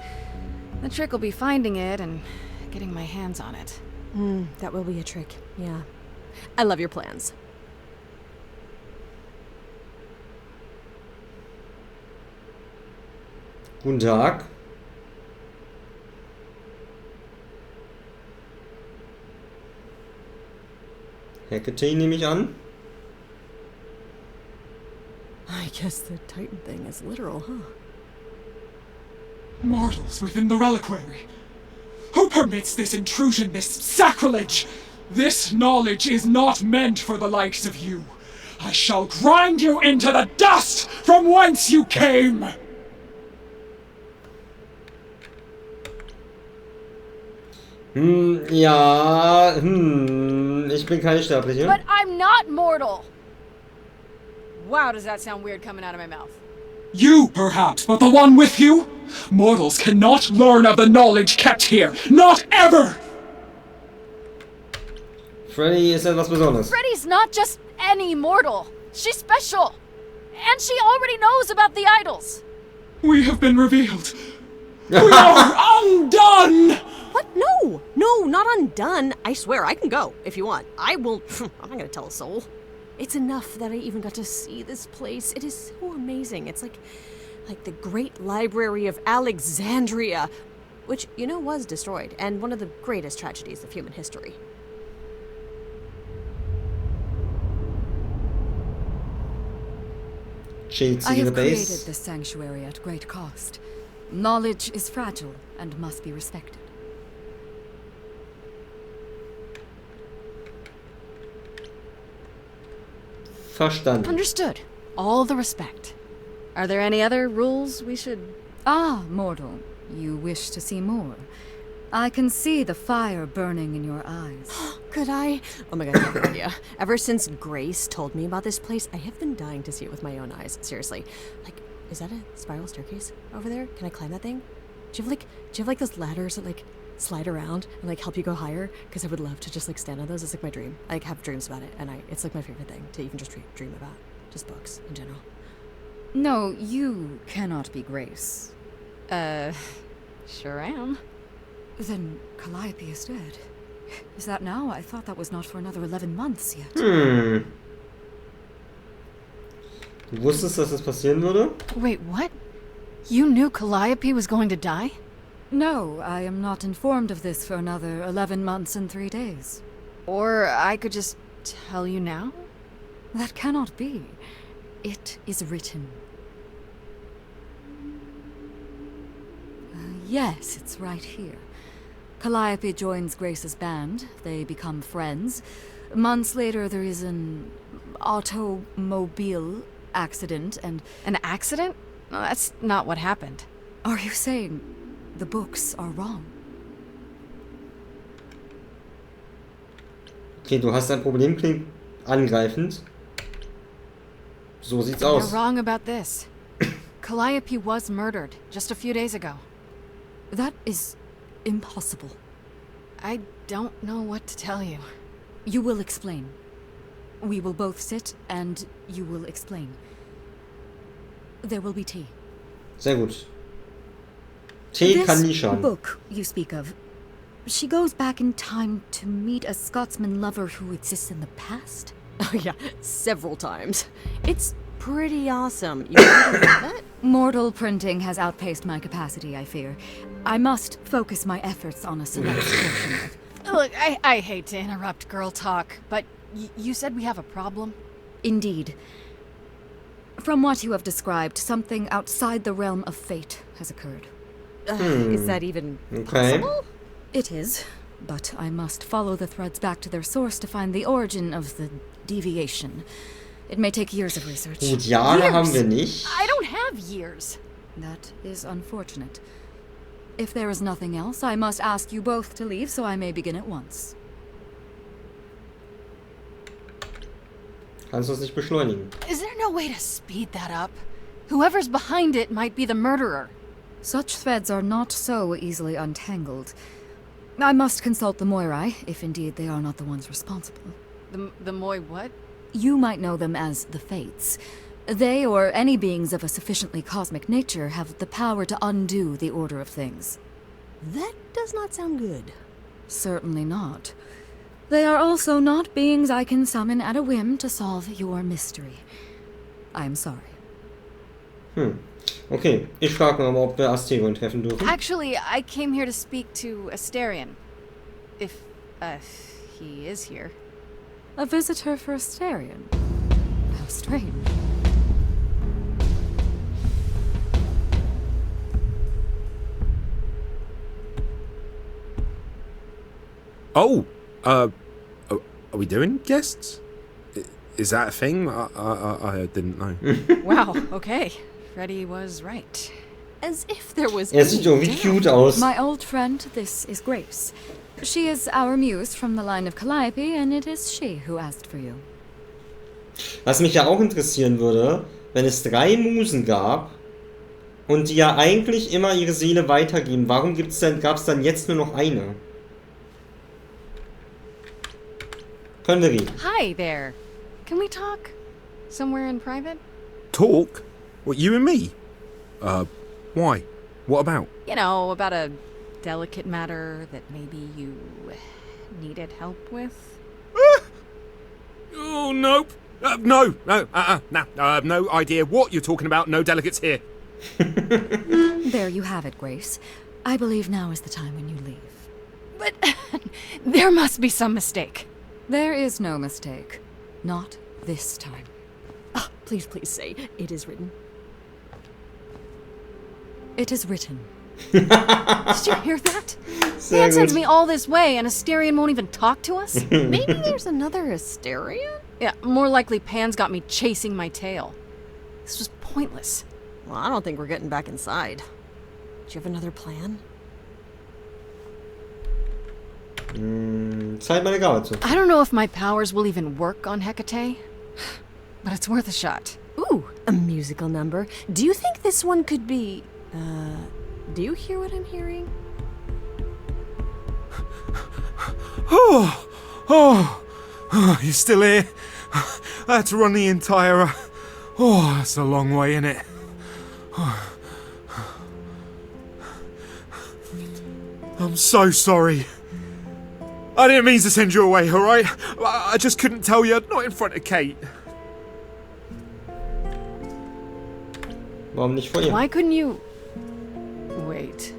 [SPEAKER 4] The trick will be finding it and getting my hands on it.
[SPEAKER 6] That will be a trick, yeah. I love your plans.
[SPEAKER 1] Guten Tag. Hecate nehme ich an.
[SPEAKER 6] I guess the Titan thing is literal, huh?
[SPEAKER 10] Mortals within the reliquary. Who permits this intrusion, this sacrilege? This knowledge is not meant for the likes of you. I shall grind you into the dust from whence you came!
[SPEAKER 1] Ja, ich bin keine Sterbliche.
[SPEAKER 4] But I'm not mortal! Wow, does that sound weird coming out of my mouth?
[SPEAKER 10] You, perhaps, but the one with you? Mortals cannot learn of the knowledge kept here. Not ever!
[SPEAKER 1] Freddy ist etwas Besonderes.
[SPEAKER 4] Freddy's not just any mortal. She's special. And she already knows about the idols.
[SPEAKER 10] We have been revealed. We are undone!
[SPEAKER 6] What? No! No, not undone. I swear, I can go, if you want. I will... I'm not gonna tell a soul. It's enough that I even got to see this place. It is so amazing. It's like the Great Library of Alexandria, which, you know, was destroyed, and one of the greatest tragedies of human history.
[SPEAKER 11] I have created this sanctuary at great cost. Knowledge is fragile and must be respected.
[SPEAKER 1] Verstanden.
[SPEAKER 4] Understood. All the respect. Are there any other rules we should...
[SPEAKER 11] Ah, mortal. You wish to see more. I can see the fire burning in your eyes.
[SPEAKER 6] Could I? Oh my god, I have no idea. Ever since Grace told me about this place, I have been dying to see it with my own eyes. Seriously. Like, is that a spiral staircase over there? Can I climb that thing? Do you have those ladders that like slide around and like help you go higher? Because I would love to just like stand on those. It's like my dream. I have dreams about it, and it's like my favorite thing to even just dream about. Just books in general.
[SPEAKER 11] No, you cannot be Grace.
[SPEAKER 4] Sure am.
[SPEAKER 11] Then Calliope is dead. Is that now? I thought that was not for another 11 months yet.
[SPEAKER 1] Du wusstest, dass das passieren würde?
[SPEAKER 4] Wait, what? You knew Calliope was going to die?
[SPEAKER 11] No, I am not informed of this for another 11 months and 3 days.
[SPEAKER 4] Or I could just tell you now?
[SPEAKER 11] That cannot be. It is written. Yes, it's right here. Calliope joins Grace's band. They become friends. Months later, there is an automobile accident and...
[SPEAKER 4] An accident? No, that's not what happened.
[SPEAKER 11] Are you saying the books are wrong?
[SPEAKER 1] Okay, du hast ein Problem, klingt angreifend. So sieht's aus.
[SPEAKER 4] You're wrong about this. Calliope was murdered just a few days ago.
[SPEAKER 11] That is impossible.
[SPEAKER 4] I don't know what to tell you.
[SPEAKER 11] You will explain. We will both sit and you will explain. There will be tea.
[SPEAKER 1] Sehr gut. Tee kann nie
[SPEAKER 11] This
[SPEAKER 1] schaden.
[SPEAKER 11] book you speak of, she goes back in time to meet a Scotsman lover who exists in the past?
[SPEAKER 6] Oh yeah, several times. It's pretty awesome. You know that?
[SPEAKER 11] Mortal printing has outpaced my capacity, I fear. I must focus my efforts on a select portion of...
[SPEAKER 4] Look, I hate to interrupt girl talk, but you said we have a problem?
[SPEAKER 11] Indeed. From what you have described, something outside the realm of fate has occurred.
[SPEAKER 6] Is that even possible?
[SPEAKER 11] It is, but I must follow the threads back to their source to find the origin of the deviation. It may take years of research.
[SPEAKER 1] Gut, Jahre haben wir nicht.
[SPEAKER 4] I don't have years.
[SPEAKER 11] That is unfortunate. If there is nothing else, I must ask you both to leave so I may begin at once.
[SPEAKER 1] Kannst du es nicht beschleunigen?
[SPEAKER 4] Is there no way to speed that up? Whoever's behind it might be the murderer.
[SPEAKER 11] Such threads are not so easily untangled. I must consult the Moirai, if indeed they are not the ones responsible.
[SPEAKER 4] The Moi what?
[SPEAKER 11] You might know them as the Fates. They, or any beings of a sufficiently cosmic nature, have the power to undo the order of things.
[SPEAKER 6] That does not sound good.
[SPEAKER 11] Certainly not. They are also not beings I can summon at a whim to solve your mystery. I am sorry.
[SPEAKER 1] Okay, ich frage mal, ob wir Asterion treffen dürfen.
[SPEAKER 4] Actually, I came here to speak to Asterion. If, he is here.
[SPEAKER 11] A visitor for Asterion? How strange.
[SPEAKER 12] Oh, are we doing guests? Is that a thing? I didn't know.
[SPEAKER 4] Wow, okay. Freddy was right.
[SPEAKER 6] As if there was
[SPEAKER 1] Sieht irgendwie cute aus.
[SPEAKER 11] My old friend, this is Grace. She is our muse from the line of Calliope, and it is she who asked for you.
[SPEAKER 1] Was mich ja auch interessieren würde, wenn es 3 Musen gab und die ja eigentlich immer ihre Seele weitergeben, warum gab es dann jetzt nur noch eine? Können wir reden?
[SPEAKER 4] Hi there. Can we talk? Somewhere in private?
[SPEAKER 12] Talk? What, you and me? Why? What about?
[SPEAKER 4] You know, about a delicate matter that maybe you needed help with?
[SPEAKER 12] Oh, nope. No idea what you're talking about. No delegates here.
[SPEAKER 11] There you have it, Grace. I believe now is the time when you leave.
[SPEAKER 4] But there must be some mistake.
[SPEAKER 11] There is no mistake. Not this time.
[SPEAKER 6] Oh, please say, it is written.
[SPEAKER 11] It is written.
[SPEAKER 4] Did you hear that? Man sends me all this way and Asterion won't even talk to us?
[SPEAKER 6] Maybe there's another Asterion?
[SPEAKER 4] Yeah, more likely Pan's got me chasing my tail. This was pointless.
[SPEAKER 6] Well, I don't think we're getting back inside. Do you have another plan?
[SPEAKER 1] Zeit meine Gabe zu.
[SPEAKER 4] I don't know if my powers will even work on Hecate, but it's worth a shot.
[SPEAKER 6] Ooh, a musical number. Do you think this one could be... do you hear what I'm hearing?
[SPEAKER 12] Oh, you're still here? I had to run the entire... Oh, that's a long way, innit? I'm so sorry. I didn't mean to send you away, alright? I just couldn't tell you, not in front of Kate.
[SPEAKER 1] Warum nicht vor ihr?
[SPEAKER 4] Why couldn't you... Wait.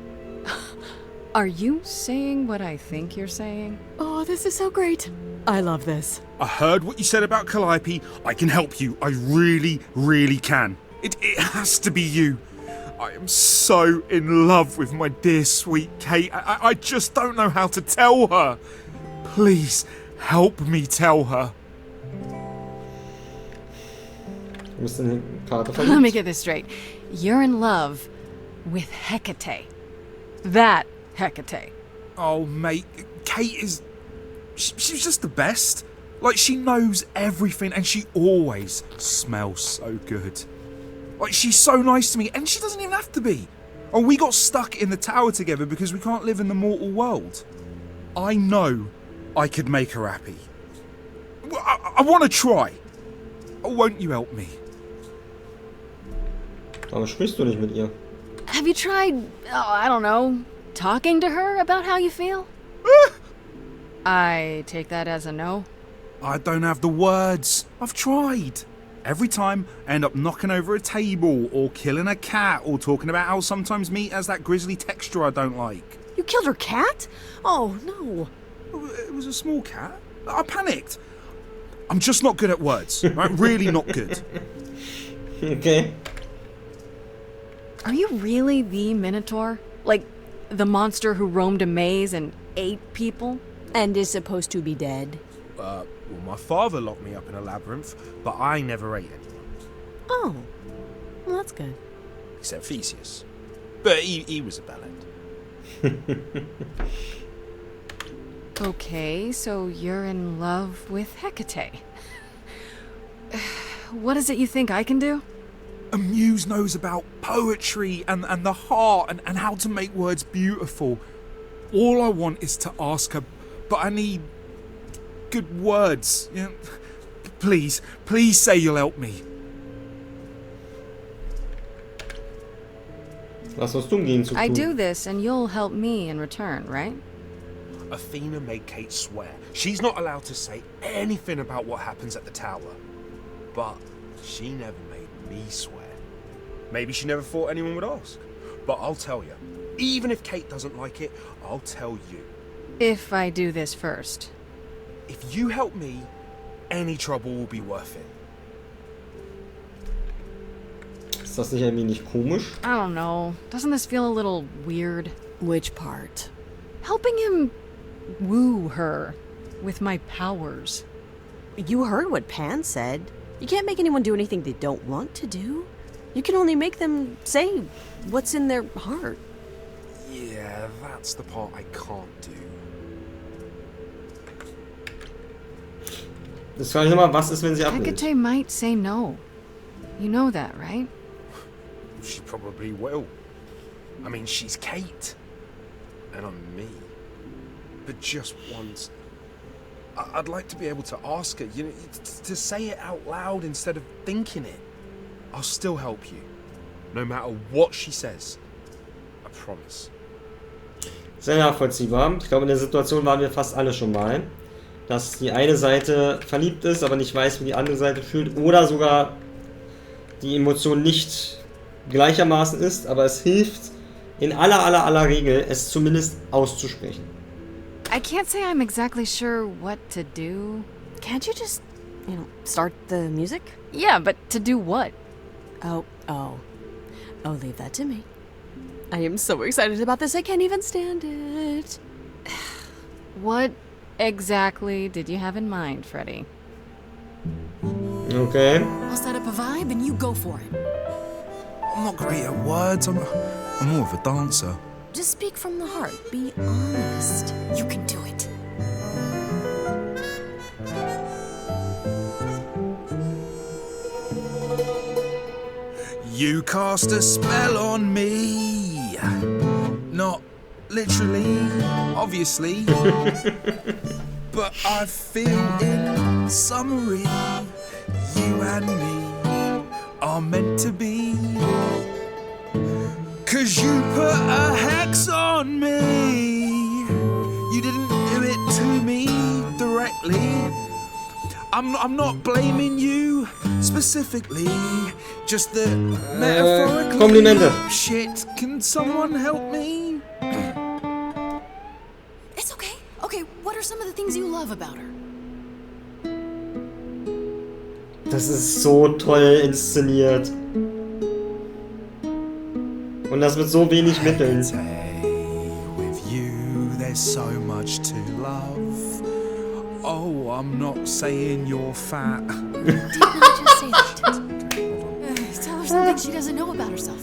[SPEAKER 4] Are you saying what I think you're saying?
[SPEAKER 6] Oh, this is so great. I love this.
[SPEAKER 12] I heard what you said about Calliope. I can help you. I really, really can. It has to be you. I am so in love with my dear sweet Kate. I just don't know how to tell her. Please, help me tell her.
[SPEAKER 4] Let me get this straight. You're in love with Hecate. That Hecate.
[SPEAKER 12] Oh, mate, Kate is... She's just the best. Like, she knows everything and she always smells so good. Like, she's so nice to me and she doesn't even have to be. Oh, we got stuck in the tower together because we can't live in the mortal world. I know I could make her happy. I want to try. Won't you help me?
[SPEAKER 1] Warum sprichst du nicht mit ihr?
[SPEAKER 4] Have you tried, I don't know, talking to her about how you feel? I take that as a no.
[SPEAKER 12] I don't have the words. I've tried. Every time I end up knocking over a table or killing a cat or talking about how sometimes meat has that grisly texture I don't like.
[SPEAKER 6] You killed her cat? Oh, no.
[SPEAKER 12] It was a small cat. I panicked. I'm just not good at words. Right? Really not good.
[SPEAKER 1] Okay.
[SPEAKER 4] Are you really the Minotaur? Like, the monster who roamed a maze and ate people?
[SPEAKER 6] And is supposed to be dead?
[SPEAKER 12] Well, my father locked me up in a labyrinth, but I never ate anyone.
[SPEAKER 6] Oh, well, that's good.
[SPEAKER 12] Except Theseus. But he was a bellend.
[SPEAKER 4] Okay, so you're in love with Hecate. What is it you think I can do?
[SPEAKER 12] A muse knows about poetry and the heart and how to make words beautiful. All I want is to ask her, but I need good words. You know, please say you'll help me.
[SPEAKER 1] Was musst du gegen zu tun?
[SPEAKER 13] I do this and you'll help me in return, right?
[SPEAKER 14] Athena made Kate swear she's not allowed to say anything about what happens at the tower. But she never made me swear. Maybe she never thought anyone would ask. But I'll tell you, even if Kate doesn't like it, I'll tell you.
[SPEAKER 13] If I do this first.
[SPEAKER 14] If you help me, any trouble will be worth it.
[SPEAKER 1] Ist das nicht ein wenig komisch?
[SPEAKER 13] I don't know. Doesn't this feel a little weird?
[SPEAKER 6] Which part?
[SPEAKER 13] Helping him woo her with my powers.
[SPEAKER 6] You heard what Pan said. You can't make anyone do anything they don't want to do. You can only make them say what's in their heart.
[SPEAKER 14] Yeah, that's the part I can't do.
[SPEAKER 1] Das frage ich immer, was ist, wenn sie ablehnt?
[SPEAKER 13] Hecate might say no. You know that, right?
[SPEAKER 14] She probably will. I mean, she's Kate. And I'm me. But just once, I'd like to be able to ask her, you know, to say it out loud instead of thinking it. I'll still help you. No matter what she says. I promise.
[SPEAKER 1] Sehr nachvollziehbar. Ich glaube, in der Situation waren wir fast alle schon mal. Dass die eine Seite verliebt ist, aber nicht weiß, wie die andere Seite fühlt. Oder sogar die Emotion nicht gleichermaßen ist, aber es hilft in aller Regel, es zumindest auszusprechen.
[SPEAKER 13] I can't say I'm exactly sure what to do.
[SPEAKER 6] Can't you just, start the music?
[SPEAKER 13] Yeah, but to do what?
[SPEAKER 6] Oh, leave that to me. I am so excited about this, I can't even stand it.
[SPEAKER 13] What exactly did you have in mind, Freddy?
[SPEAKER 1] Okay.
[SPEAKER 4] I'll set up a vibe and you go for it.
[SPEAKER 12] I'm not great at words. I'm more of a dancer.
[SPEAKER 6] Just speak from the heart. Be honest.
[SPEAKER 4] You can do it.
[SPEAKER 12] You cast a spell on me. Not literally, obviously. But I feel in summary, you and me are meant to be. 'Cause you put a hex on me. You didn't do it to me directly. I'm not blaming you specifically, just that metaphorically.
[SPEAKER 1] Komplimente.
[SPEAKER 12] Shit, can someone help me?
[SPEAKER 4] It's okay. Okay, what are some of the things you love about her?
[SPEAKER 1] Das ist so toll inszeniert. Und das mit so wenig Mitteln.
[SPEAKER 12] With you, there's so much to love. Oh, I'm not saying you're fat.
[SPEAKER 4] Did not just say that. Tell her something she doesn't know about herself.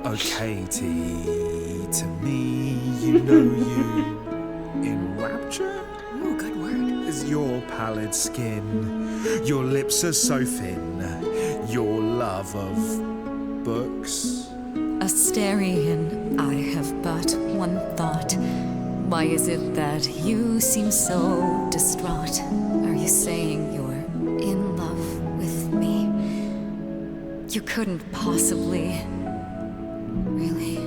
[SPEAKER 12] Oh, Katie, to me, you know you in rapture.
[SPEAKER 4] Ooh, good word.
[SPEAKER 12] Is your pallid skin, your lips are so thin, your love of books.
[SPEAKER 11] Asterion, I have but one thought. Why is it that you seem so distraught? Are you saying you're in love with me? You couldn't possibly. Really?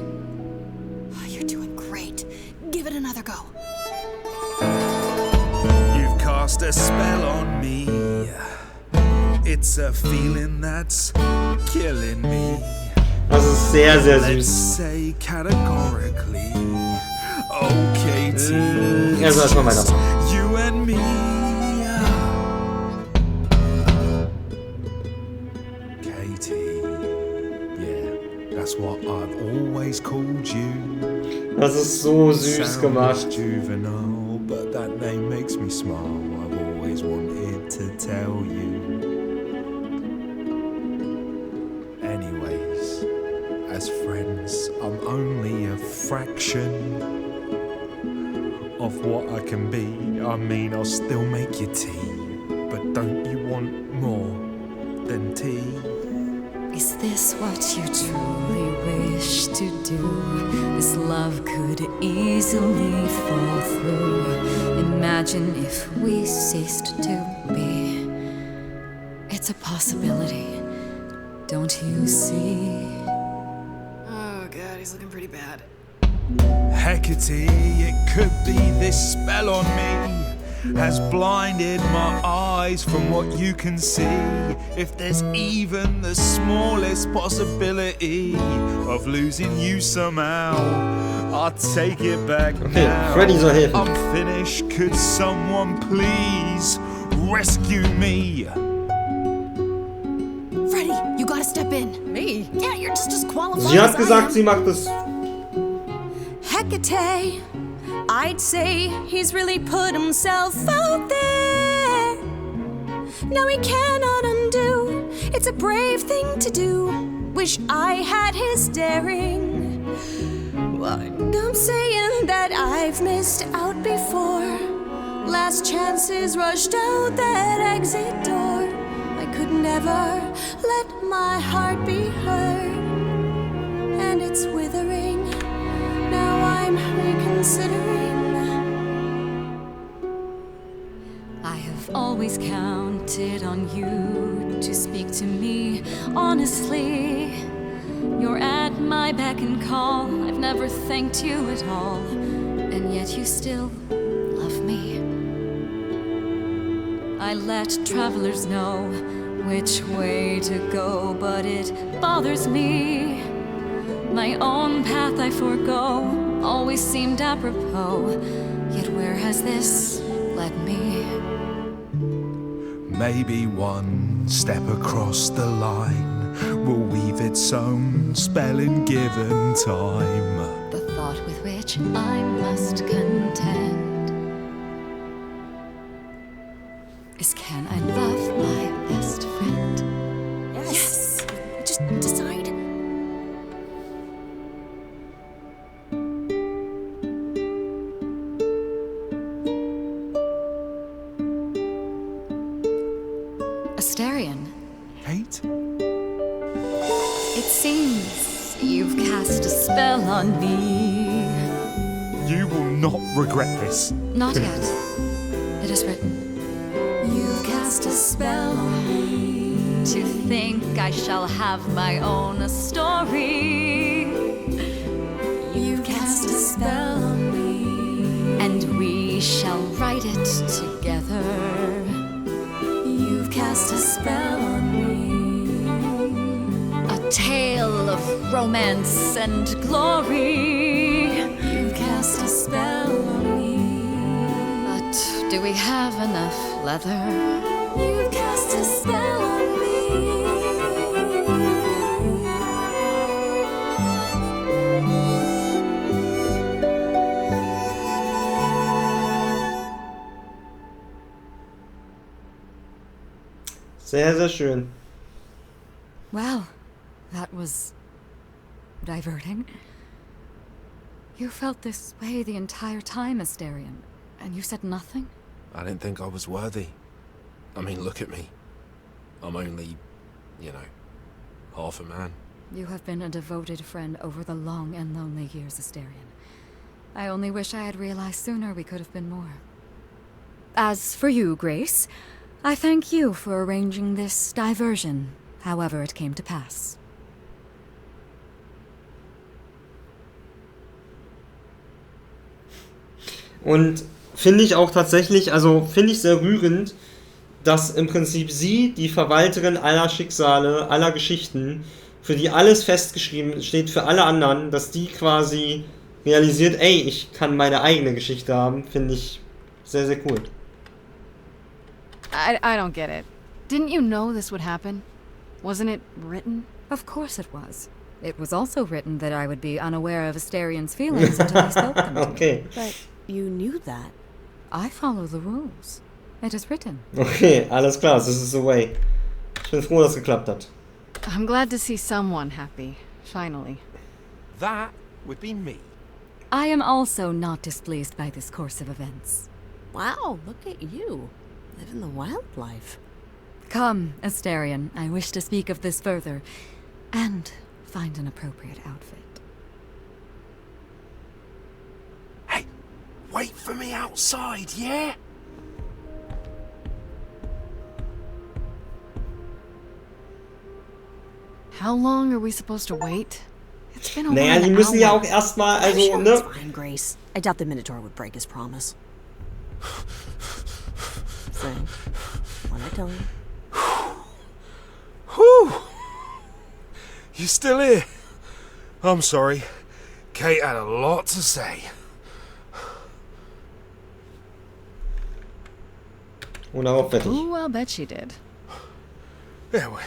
[SPEAKER 4] Oh, you're doing great. Give it another go.
[SPEAKER 12] You've cast a spell on me. It's a feeling that's killing me.
[SPEAKER 1] Das ist sehr, sehr
[SPEAKER 12] Let's
[SPEAKER 1] süß.
[SPEAKER 12] say categorically. Oh, Katie.
[SPEAKER 1] Also erstmal weitermachen.
[SPEAKER 12] You and me. Katie. Yeah, that's what I've always called you.
[SPEAKER 1] Das ist so süß gemacht.
[SPEAKER 12] Juvenile, but that name makes me smile. I've always wanted to tell you. Anyways, as friends, I'm only a fraction of what I can be. I mean, I'll still make you tea, but don't you want more than tea?
[SPEAKER 11] Is this what you truly wish to do? This love could easily fall through. Imagine if we ceased to be. It's a possibility, don't you see?
[SPEAKER 15] Oh god, he's looking pretty bad.
[SPEAKER 12] Hecate, it could be this spell on me has blinded my eyes from what you can see. If there's even the smallest possibility of losing you somehow, I'll take it back now.
[SPEAKER 1] Freddy soll helfen.
[SPEAKER 12] I'm finished, could someone please rescue me?
[SPEAKER 4] Freddy, you gotta step in.
[SPEAKER 6] Me?
[SPEAKER 4] Yeah, you're just as qualified
[SPEAKER 1] Sie hat
[SPEAKER 4] as I
[SPEAKER 1] gesagt,
[SPEAKER 4] am.
[SPEAKER 1] sie macht es.
[SPEAKER 6] Hecate, I'd say he's really put himself out there. Now he cannot undo. It's a brave thing to do. Wish I had his daring. I'm saying that I've missed out before. Last chances rushed out that exit door. I could never let my heart be heard, and it's withering. Now I'm reconsidering.
[SPEAKER 11] I have always counted on you to speak to me honestly. You're at my beck and call. I've never thanked you at all, and yet you still love me. I let travelers know which way to go, but it bothers me. My own path I forego, always seemed apropos. Yet where has this led me?
[SPEAKER 12] Maybe one step across the line will weave its own spell in given time.
[SPEAKER 11] The thought with which I must contend is, can I love my best friend?
[SPEAKER 6] Yes. Just decide.
[SPEAKER 11] Asterion.
[SPEAKER 12] Kate?
[SPEAKER 11] It seems you've cast a spell on me.
[SPEAKER 12] You will not regret this.
[SPEAKER 11] Not yet. It is written. You've cast a spell on me. To think I shall have my own story. You've cast a spell on me. And we shall write it together. You've cast a spell on me. A tale of romance and glory. You've cast a spell on me. But do we have enough leather? You've cast a spell on me.
[SPEAKER 1] Sehr, sehr schön.
[SPEAKER 11] Well, that was diverting. You felt this way the entire time, Asterion, and you said nothing?
[SPEAKER 14] I didn't think I was worthy. I mean, look at me. I'm only, half a man.
[SPEAKER 11] You have been a devoted friend over the long and lonely years, Asterion. I only wish I had realized sooner we could have been more. As for you, Grace, I thank you for arranging this diversion, however it came to pass.
[SPEAKER 1] Und finde ich auch tatsächlich, finde ich sehr rührend, dass im Prinzip sie, die Verwalterin aller Schicksale, aller Geschichten, für die alles festgeschrieben steht, für alle anderen, dass die quasi realisiert, ey, ich kann meine eigene Geschichte haben, finde ich sehr, sehr cool.
[SPEAKER 13] I don't get it. Didn't you know this would happen? Wasn't it written?
[SPEAKER 11] Of course it was. It was also written that I would be unaware of Asterion's feelings until he spoke them to
[SPEAKER 1] Okay.
[SPEAKER 11] me.
[SPEAKER 6] But you knew that.
[SPEAKER 11] I follow the rules. It is written.
[SPEAKER 1] Okay, alles klar, this is the way. Ich bin froh, dass es geklappt hat.
[SPEAKER 13] I'm glad to see someone happy, finally.
[SPEAKER 14] That would be me.
[SPEAKER 11] I am also not displeased by this course of events.
[SPEAKER 6] Wow, look at you. Living the wildlife.
[SPEAKER 11] Come, Asterion, I wish to speak of this further. And find an appropriate outfit.
[SPEAKER 14] Hey, wait for me outside, yeah?
[SPEAKER 13] How long are we supposed to wait? It's been over
[SPEAKER 1] Naja, die
[SPEAKER 13] an
[SPEAKER 1] müssen ja
[SPEAKER 13] hour.
[SPEAKER 1] auch erstmal, also,
[SPEAKER 6] Sure,
[SPEAKER 1] ne?
[SPEAKER 6] it's fine, Grace. I doubt the Minotaur would break his promise. So, what I tell you?
[SPEAKER 14] Whew! You still here? I'm sorry. Kate had a lot to say.
[SPEAKER 1] Und darauf fertig.
[SPEAKER 13] Ooh, I'll bet she did.
[SPEAKER 14] Yeah, well,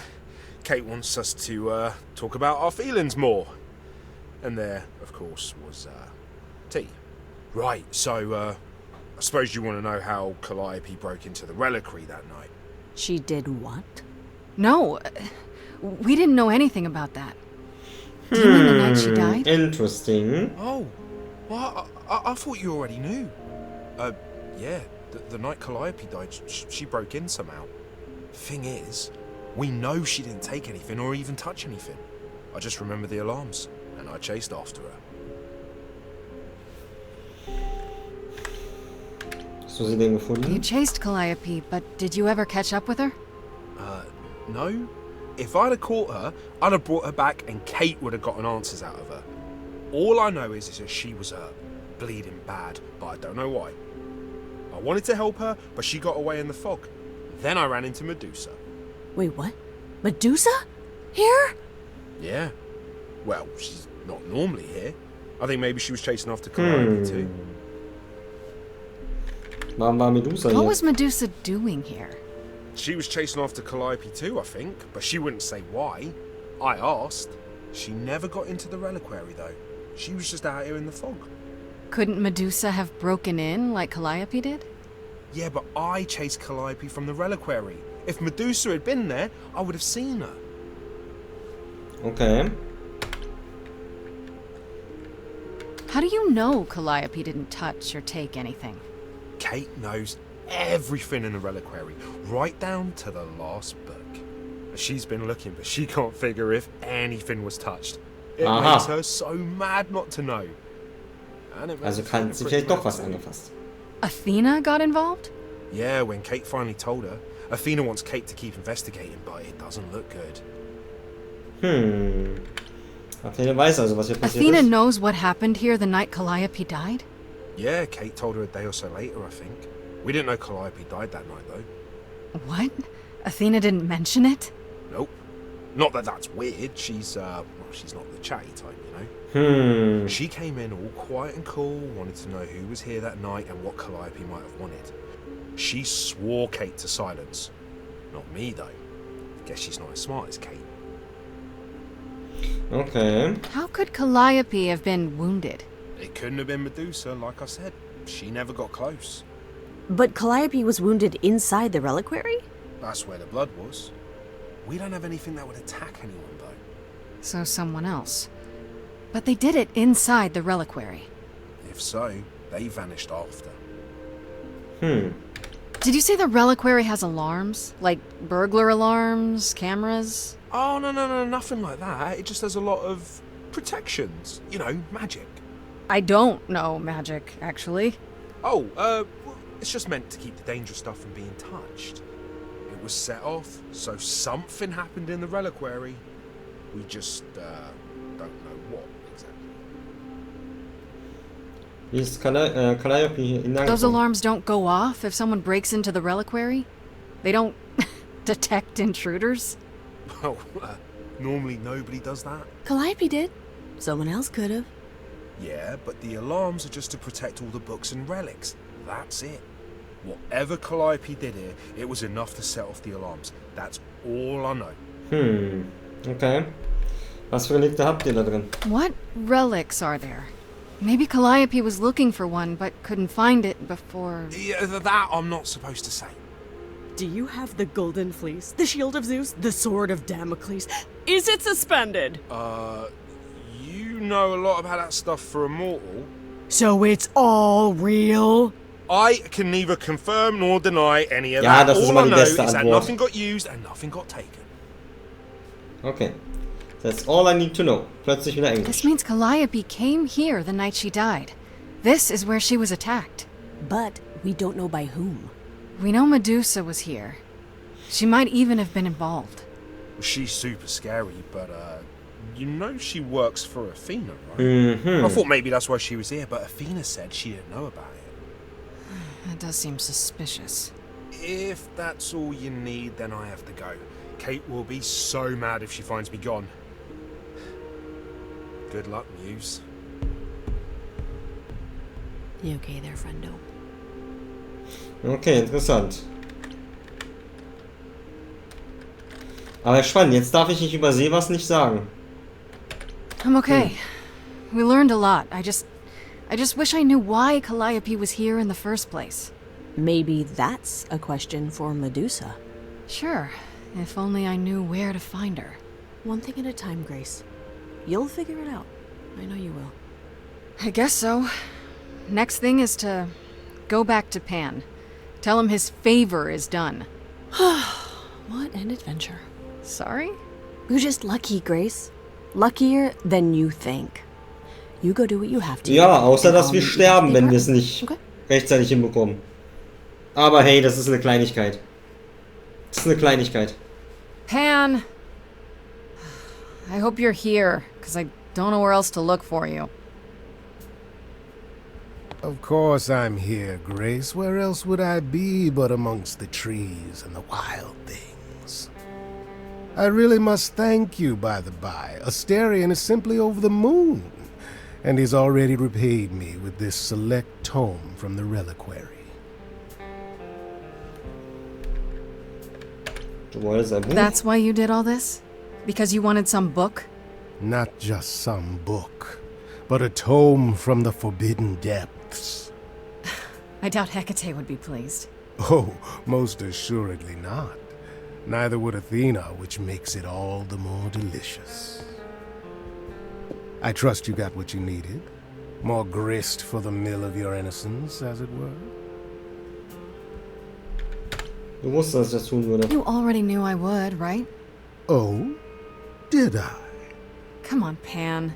[SPEAKER 14] Kate wants us to talk about our feelings more. And there, of course, was tea. Right, so I suppose you want to know how Calliope broke into the reliquary that night.
[SPEAKER 6] She did what?
[SPEAKER 13] No, we didn't know anything about that. Do you mean the night she died?
[SPEAKER 1] Interesting.
[SPEAKER 14] Oh, well, I thought you already knew. Yeah, the night Calliope died, she broke in somehow. Thing is, we know she didn't take anything or even touch anything. I just remember the alarms, and I chased after her.
[SPEAKER 1] So sie den gefunden?
[SPEAKER 13] You chased Calliope, but did you ever catch up with her?
[SPEAKER 14] No. If I'd have caught her, I'd have brought her back and Kate would have gotten answers out of her. All I know is that she was bleeding bad, but I don't know why. I wanted to help her, but she got away in the fog. Then I ran into Medusa.
[SPEAKER 6] Wait, what? Medusa? Here?
[SPEAKER 14] Yeah. Well, she's not normally here. I think maybe she was chasing after Calliope too.
[SPEAKER 1] Warum war Medusa
[SPEAKER 13] What
[SPEAKER 1] hier?
[SPEAKER 13] was Medusa doing here?
[SPEAKER 14] She was chasing after Calliope too, I think, but she wouldn't say why. I asked. She never got into the reliquary though. She was just out here in the fog.
[SPEAKER 13] Couldn't Medusa have broken in like Calliope did?
[SPEAKER 14] Yeah, but I chased Calliope from the reliquary. If Medusa had been there, I would have seen her.
[SPEAKER 1] Okay.
[SPEAKER 13] How do you know Calliope didn't touch or take anything?
[SPEAKER 14] Kate knows everything in the reliquary, right down to the last book. She's been looking, but she can't figure if anything was touched. It makes her so mad not to know. And it
[SPEAKER 1] Also
[SPEAKER 14] makes
[SPEAKER 1] kann
[SPEAKER 14] her
[SPEAKER 1] sie
[SPEAKER 14] pretty
[SPEAKER 1] vielleicht doch
[SPEAKER 14] mad
[SPEAKER 1] was
[SPEAKER 14] too.
[SPEAKER 1] angefasst.
[SPEAKER 13] Athena got involved?
[SPEAKER 14] Yeah, when Kate finally told her, Athena wants Kate to keep investigating, but it doesn't look good.
[SPEAKER 1] Athena weiß also, was hier passiert
[SPEAKER 13] Athena
[SPEAKER 1] ist.
[SPEAKER 13] knows what happened here the night Calliope died?
[SPEAKER 14] Yeah, Kate told her a day or so later, I think. We didn't know Calliope died that night, though.
[SPEAKER 13] What? Athena didn't mention it?
[SPEAKER 14] Nope. Not that that's weird. She's not the chatty type, you know? She came in all quiet and cool, wanted to know who was here that night and what Calliope might have wanted. She swore Kate to silence. Not me, though. Guess she's not as smart as Kate.
[SPEAKER 1] Okay.
[SPEAKER 13] How could Calliope have been wounded?
[SPEAKER 14] It couldn't have been Medusa, like I said. She never got close.
[SPEAKER 6] But Calliope was wounded inside the reliquary?
[SPEAKER 14] That's where the blood was. We don't have anything that would attack anyone, though.
[SPEAKER 13] So someone else. But they did it inside the reliquary.
[SPEAKER 14] If so, they vanished after.
[SPEAKER 13] Did you say the reliquary has alarms? Like burglar alarms, cameras?
[SPEAKER 14] Oh, no, nothing like that. It just has a lot of protections. You know, magic.
[SPEAKER 13] I don't know magic, actually.
[SPEAKER 14] Oh, it's just meant to keep the dangerous stuff from being touched. It was set off, so something happened in the reliquary. We just, don't know what exactly.
[SPEAKER 1] Wie ist Calliope hier hineingekommen?
[SPEAKER 13] Those alarms don't go off if someone breaks into the reliquary? They don't detect intruders?
[SPEAKER 14] Well, normally nobody does that.
[SPEAKER 6] Calliope did. Someone else could have.
[SPEAKER 14] Yeah, but the alarms are just to protect all the books and relics. That's it. Whatever Calliope did here, it was enough to set off the alarms. That's all I know.
[SPEAKER 1] Okay. Was für Relikte habt ihr da drin?
[SPEAKER 13] What relics are there? Maybe Calliope was looking for one, but couldn't find it before...
[SPEAKER 14] Yeah, that I'm not supposed to say.
[SPEAKER 6] Do you have the golden fleece, the shield of Zeus, the sword of Damocles? Is it suspended?
[SPEAKER 14] You know a lot about that stuff for a mortal.
[SPEAKER 6] So it's all real?
[SPEAKER 14] I can neither confirm nor deny any of
[SPEAKER 1] Ja,
[SPEAKER 14] that.
[SPEAKER 1] das ist
[SPEAKER 14] All
[SPEAKER 1] immer
[SPEAKER 14] I
[SPEAKER 1] die
[SPEAKER 14] know
[SPEAKER 1] beste
[SPEAKER 14] is that
[SPEAKER 1] Antwort.
[SPEAKER 14] nothing got used and nothing got taken.
[SPEAKER 1] Okay. That's all I need to know. Plötzlich wieder Englisch.
[SPEAKER 13] This means Calliope came here the night she died. This is where she was attacked.
[SPEAKER 6] But we don't know by whom.
[SPEAKER 13] We know Medusa was here. She might even have been involved.
[SPEAKER 14] She's super scary, but, you know she works for Athena, right?
[SPEAKER 1] Mm-hmm.
[SPEAKER 14] I thought maybe that's why she was here, but Athena said she didn't know about it.
[SPEAKER 13] That does seem suspicious.
[SPEAKER 14] If that's all you need, then I have to go. Kate will be so mad if she finds me gone. Good luck, Muse.
[SPEAKER 6] You okay there, friendo?
[SPEAKER 1] Okay, interessant. Aber spannend, jetzt darf ich nicht über Seewas nicht sagen.
[SPEAKER 13] I'm okay. We learned a lot. I just wish I knew why Calliope was here in the first place.
[SPEAKER 6] Maybe that's a question for Medusa.
[SPEAKER 13] Sure, if only I knew where to find her.
[SPEAKER 6] One thing at a time, Grace. You'll figure it out. I know you will.
[SPEAKER 13] I guess so. Next thing is to go back to Pan. Tell him his favor is done.
[SPEAKER 6] What an adventure.
[SPEAKER 13] Sorry?
[SPEAKER 6] You're just lucky, Grace. Luckier than you think. You go do what you have to.
[SPEAKER 1] Ja, außer dass wir sterben, wenn wir es nicht rechtzeitig hinbekommen. Aber hey, das ist eine Kleinigkeit. Das ist eine Kleinigkeit.
[SPEAKER 13] Pan! I hope you're here, because I don't know where else to look for you.
[SPEAKER 9] Of course I'm here, Grace. Where else would I be but amongst the trees and the wild things? I really must thank you, by the by. Asterion is simply over the moon, and he's already repaid me with this select tome from the reliquary.
[SPEAKER 13] That's why you did all this? Because you wanted some book?
[SPEAKER 9] Not just some book, but a tome from the forbidden depths.
[SPEAKER 13] I doubt Hecate would be pleased.
[SPEAKER 9] Oh, most assuredly not. Neither would Athena, which makes it all the more delicious. I trust you got what you needed. More grist for the mill of your innocence, as it were.
[SPEAKER 1] Du wusstest, dass ich das tun würde.
[SPEAKER 13] You already knew I would, right?
[SPEAKER 9] Oh? Did I?
[SPEAKER 13] Come on, Pan.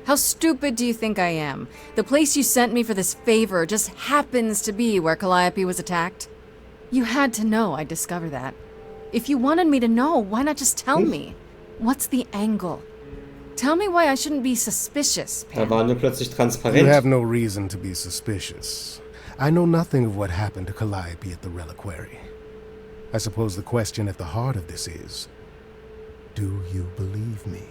[SPEAKER 13] How stupid do you think I am? The place you sent me for this favor just happens to be where Calliope was attacked. You had to know I'd discover that. If you wanted me to know, why not just tell me? What's the angle? Tell me why I shouldn't be suspicious, Pan.
[SPEAKER 1] Da waren wir plötzlich transparent.
[SPEAKER 9] You have no reason to be suspicious. I know nothing of what happened to Calliope at the reliquary. I suppose the question at the heart of this is, do you believe me?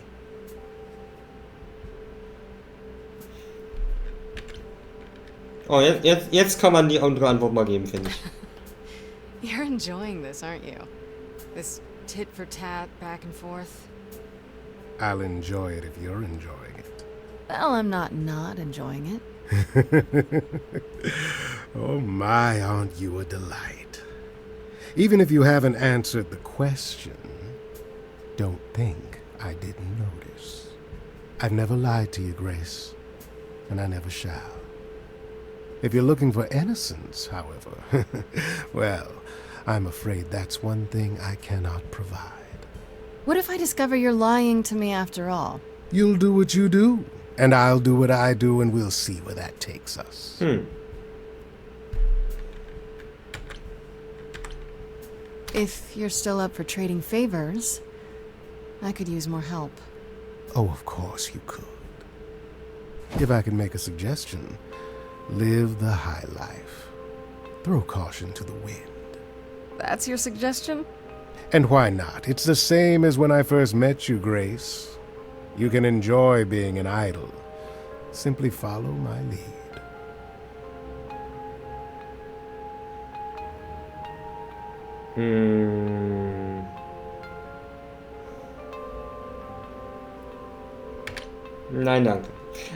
[SPEAKER 1] Oh, jetzt kann man die andere Antwort mal geben, finde ich.
[SPEAKER 13] You're enjoying this, aren't you? This tit for tat, back and forth.
[SPEAKER 9] I'll enjoy it if you're enjoying it.
[SPEAKER 13] Well, I'm not enjoying it.
[SPEAKER 9] Oh my, aren't you a delight? Even if you haven't answered the question, don't think I didn't notice. I've never lied to you, Grace, and I never shall. If you're looking for innocence, however, well, I'm afraid that's one thing I cannot provide.
[SPEAKER 13] What if I discover you're lying to me after all?
[SPEAKER 9] You'll do what you do, and I'll do what I do, and we'll see where that takes us.
[SPEAKER 13] If you're still up for trading favors, I could use more help.
[SPEAKER 9] Oh, of course you could. If I can make a suggestion, live the high life. Throw caution to the wind.
[SPEAKER 13] That's your suggestion?
[SPEAKER 9] And why not? It's the same as when I first met you, Grace. You can enjoy being an idol. Simply follow my lead.
[SPEAKER 1] Nein, danke.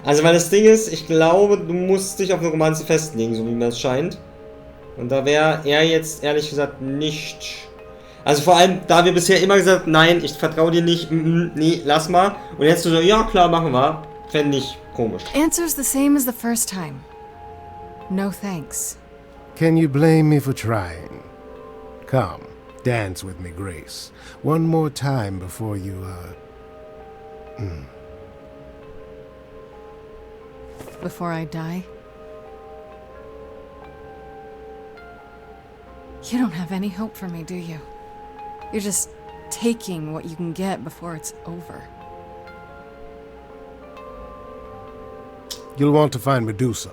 [SPEAKER 1] Also, weil das Ding ist, ich glaube, du musst dich auf eine Romanze festlegen, so wie mir es scheint. Und da wäre er jetzt ehrlich gesagt nicht. Also vor allem, da wir bisher immer gesagt, nein, ich vertraue dir nicht, nee, lass mal. Und jetzt du so, ja klar, machen wir. Fände ich komisch.
[SPEAKER 13] Answer's the same as the first time. No thanks.
[SPEAKER 9] Can you blame me for trying? Come, dance with me, Grace. One more time before you,
[SPEAKER 13] Before I die? You don't have any hope for me, do you? You're just taking what you can get before it's over.
[SPEAKER 9] You'll want to find Medusa,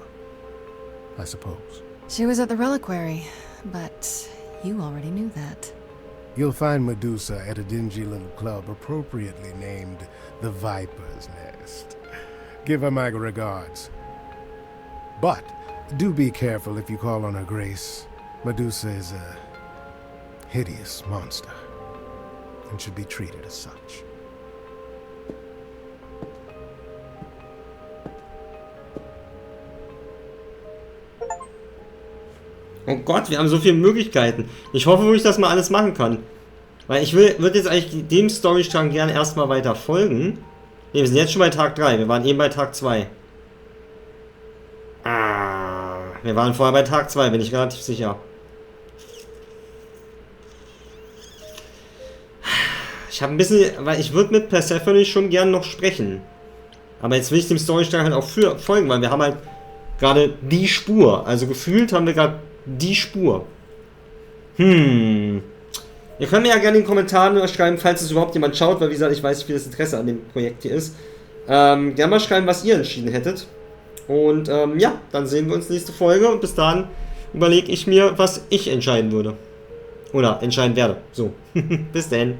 [SPEAKER 9] I suppose.
[SPEAKER 13] She was at the reliquary, but you already knew that.
[SPEAKER 9] You'll find Medusa at a dingy little club appropriately named the Viper's Nest. Give her my regards. But do be careful if you call on her grace. Medusa is a hideous monster and should be treated as such.
[SPEAKER 1] Oh Gott, wir haben so viele Möglichkeiten. Ich hoffe wirklich, dass man alles machen kann. Weil ich würde jetzt eigentlich dem Storystrang gerne erstmal weiter folgen. Ne, wir sind jetzt schon bei Tag 3. Wir waren eben bei Tag 2. Wir waren vorher bei Tag 2, bin ich relativ sicher. Ich habe ein bisschen, weil ich würde mit Persephone schon gern noch sprechen. Aber jetzt will ich dem Storystrang halt auch folgen, weil wir haben halt gerade die Spur. Also gefühlt haben wir gerade die Spur. Ihr könnt mir ja gerne in den Kommentaren schreiben, falls es überhaupt jemand schaut, weil wie gesagt, ich weiß nicht, wie das Interesse an dem Projekt hier ist. Gerne mal schreiben, was ihr entschieden hättet. Und ja, dann sehen wir uns nächste Folge und bis dahin überlege ich mir, was ich entscheiden würde. Oder entscheiden werde. So, bis dann.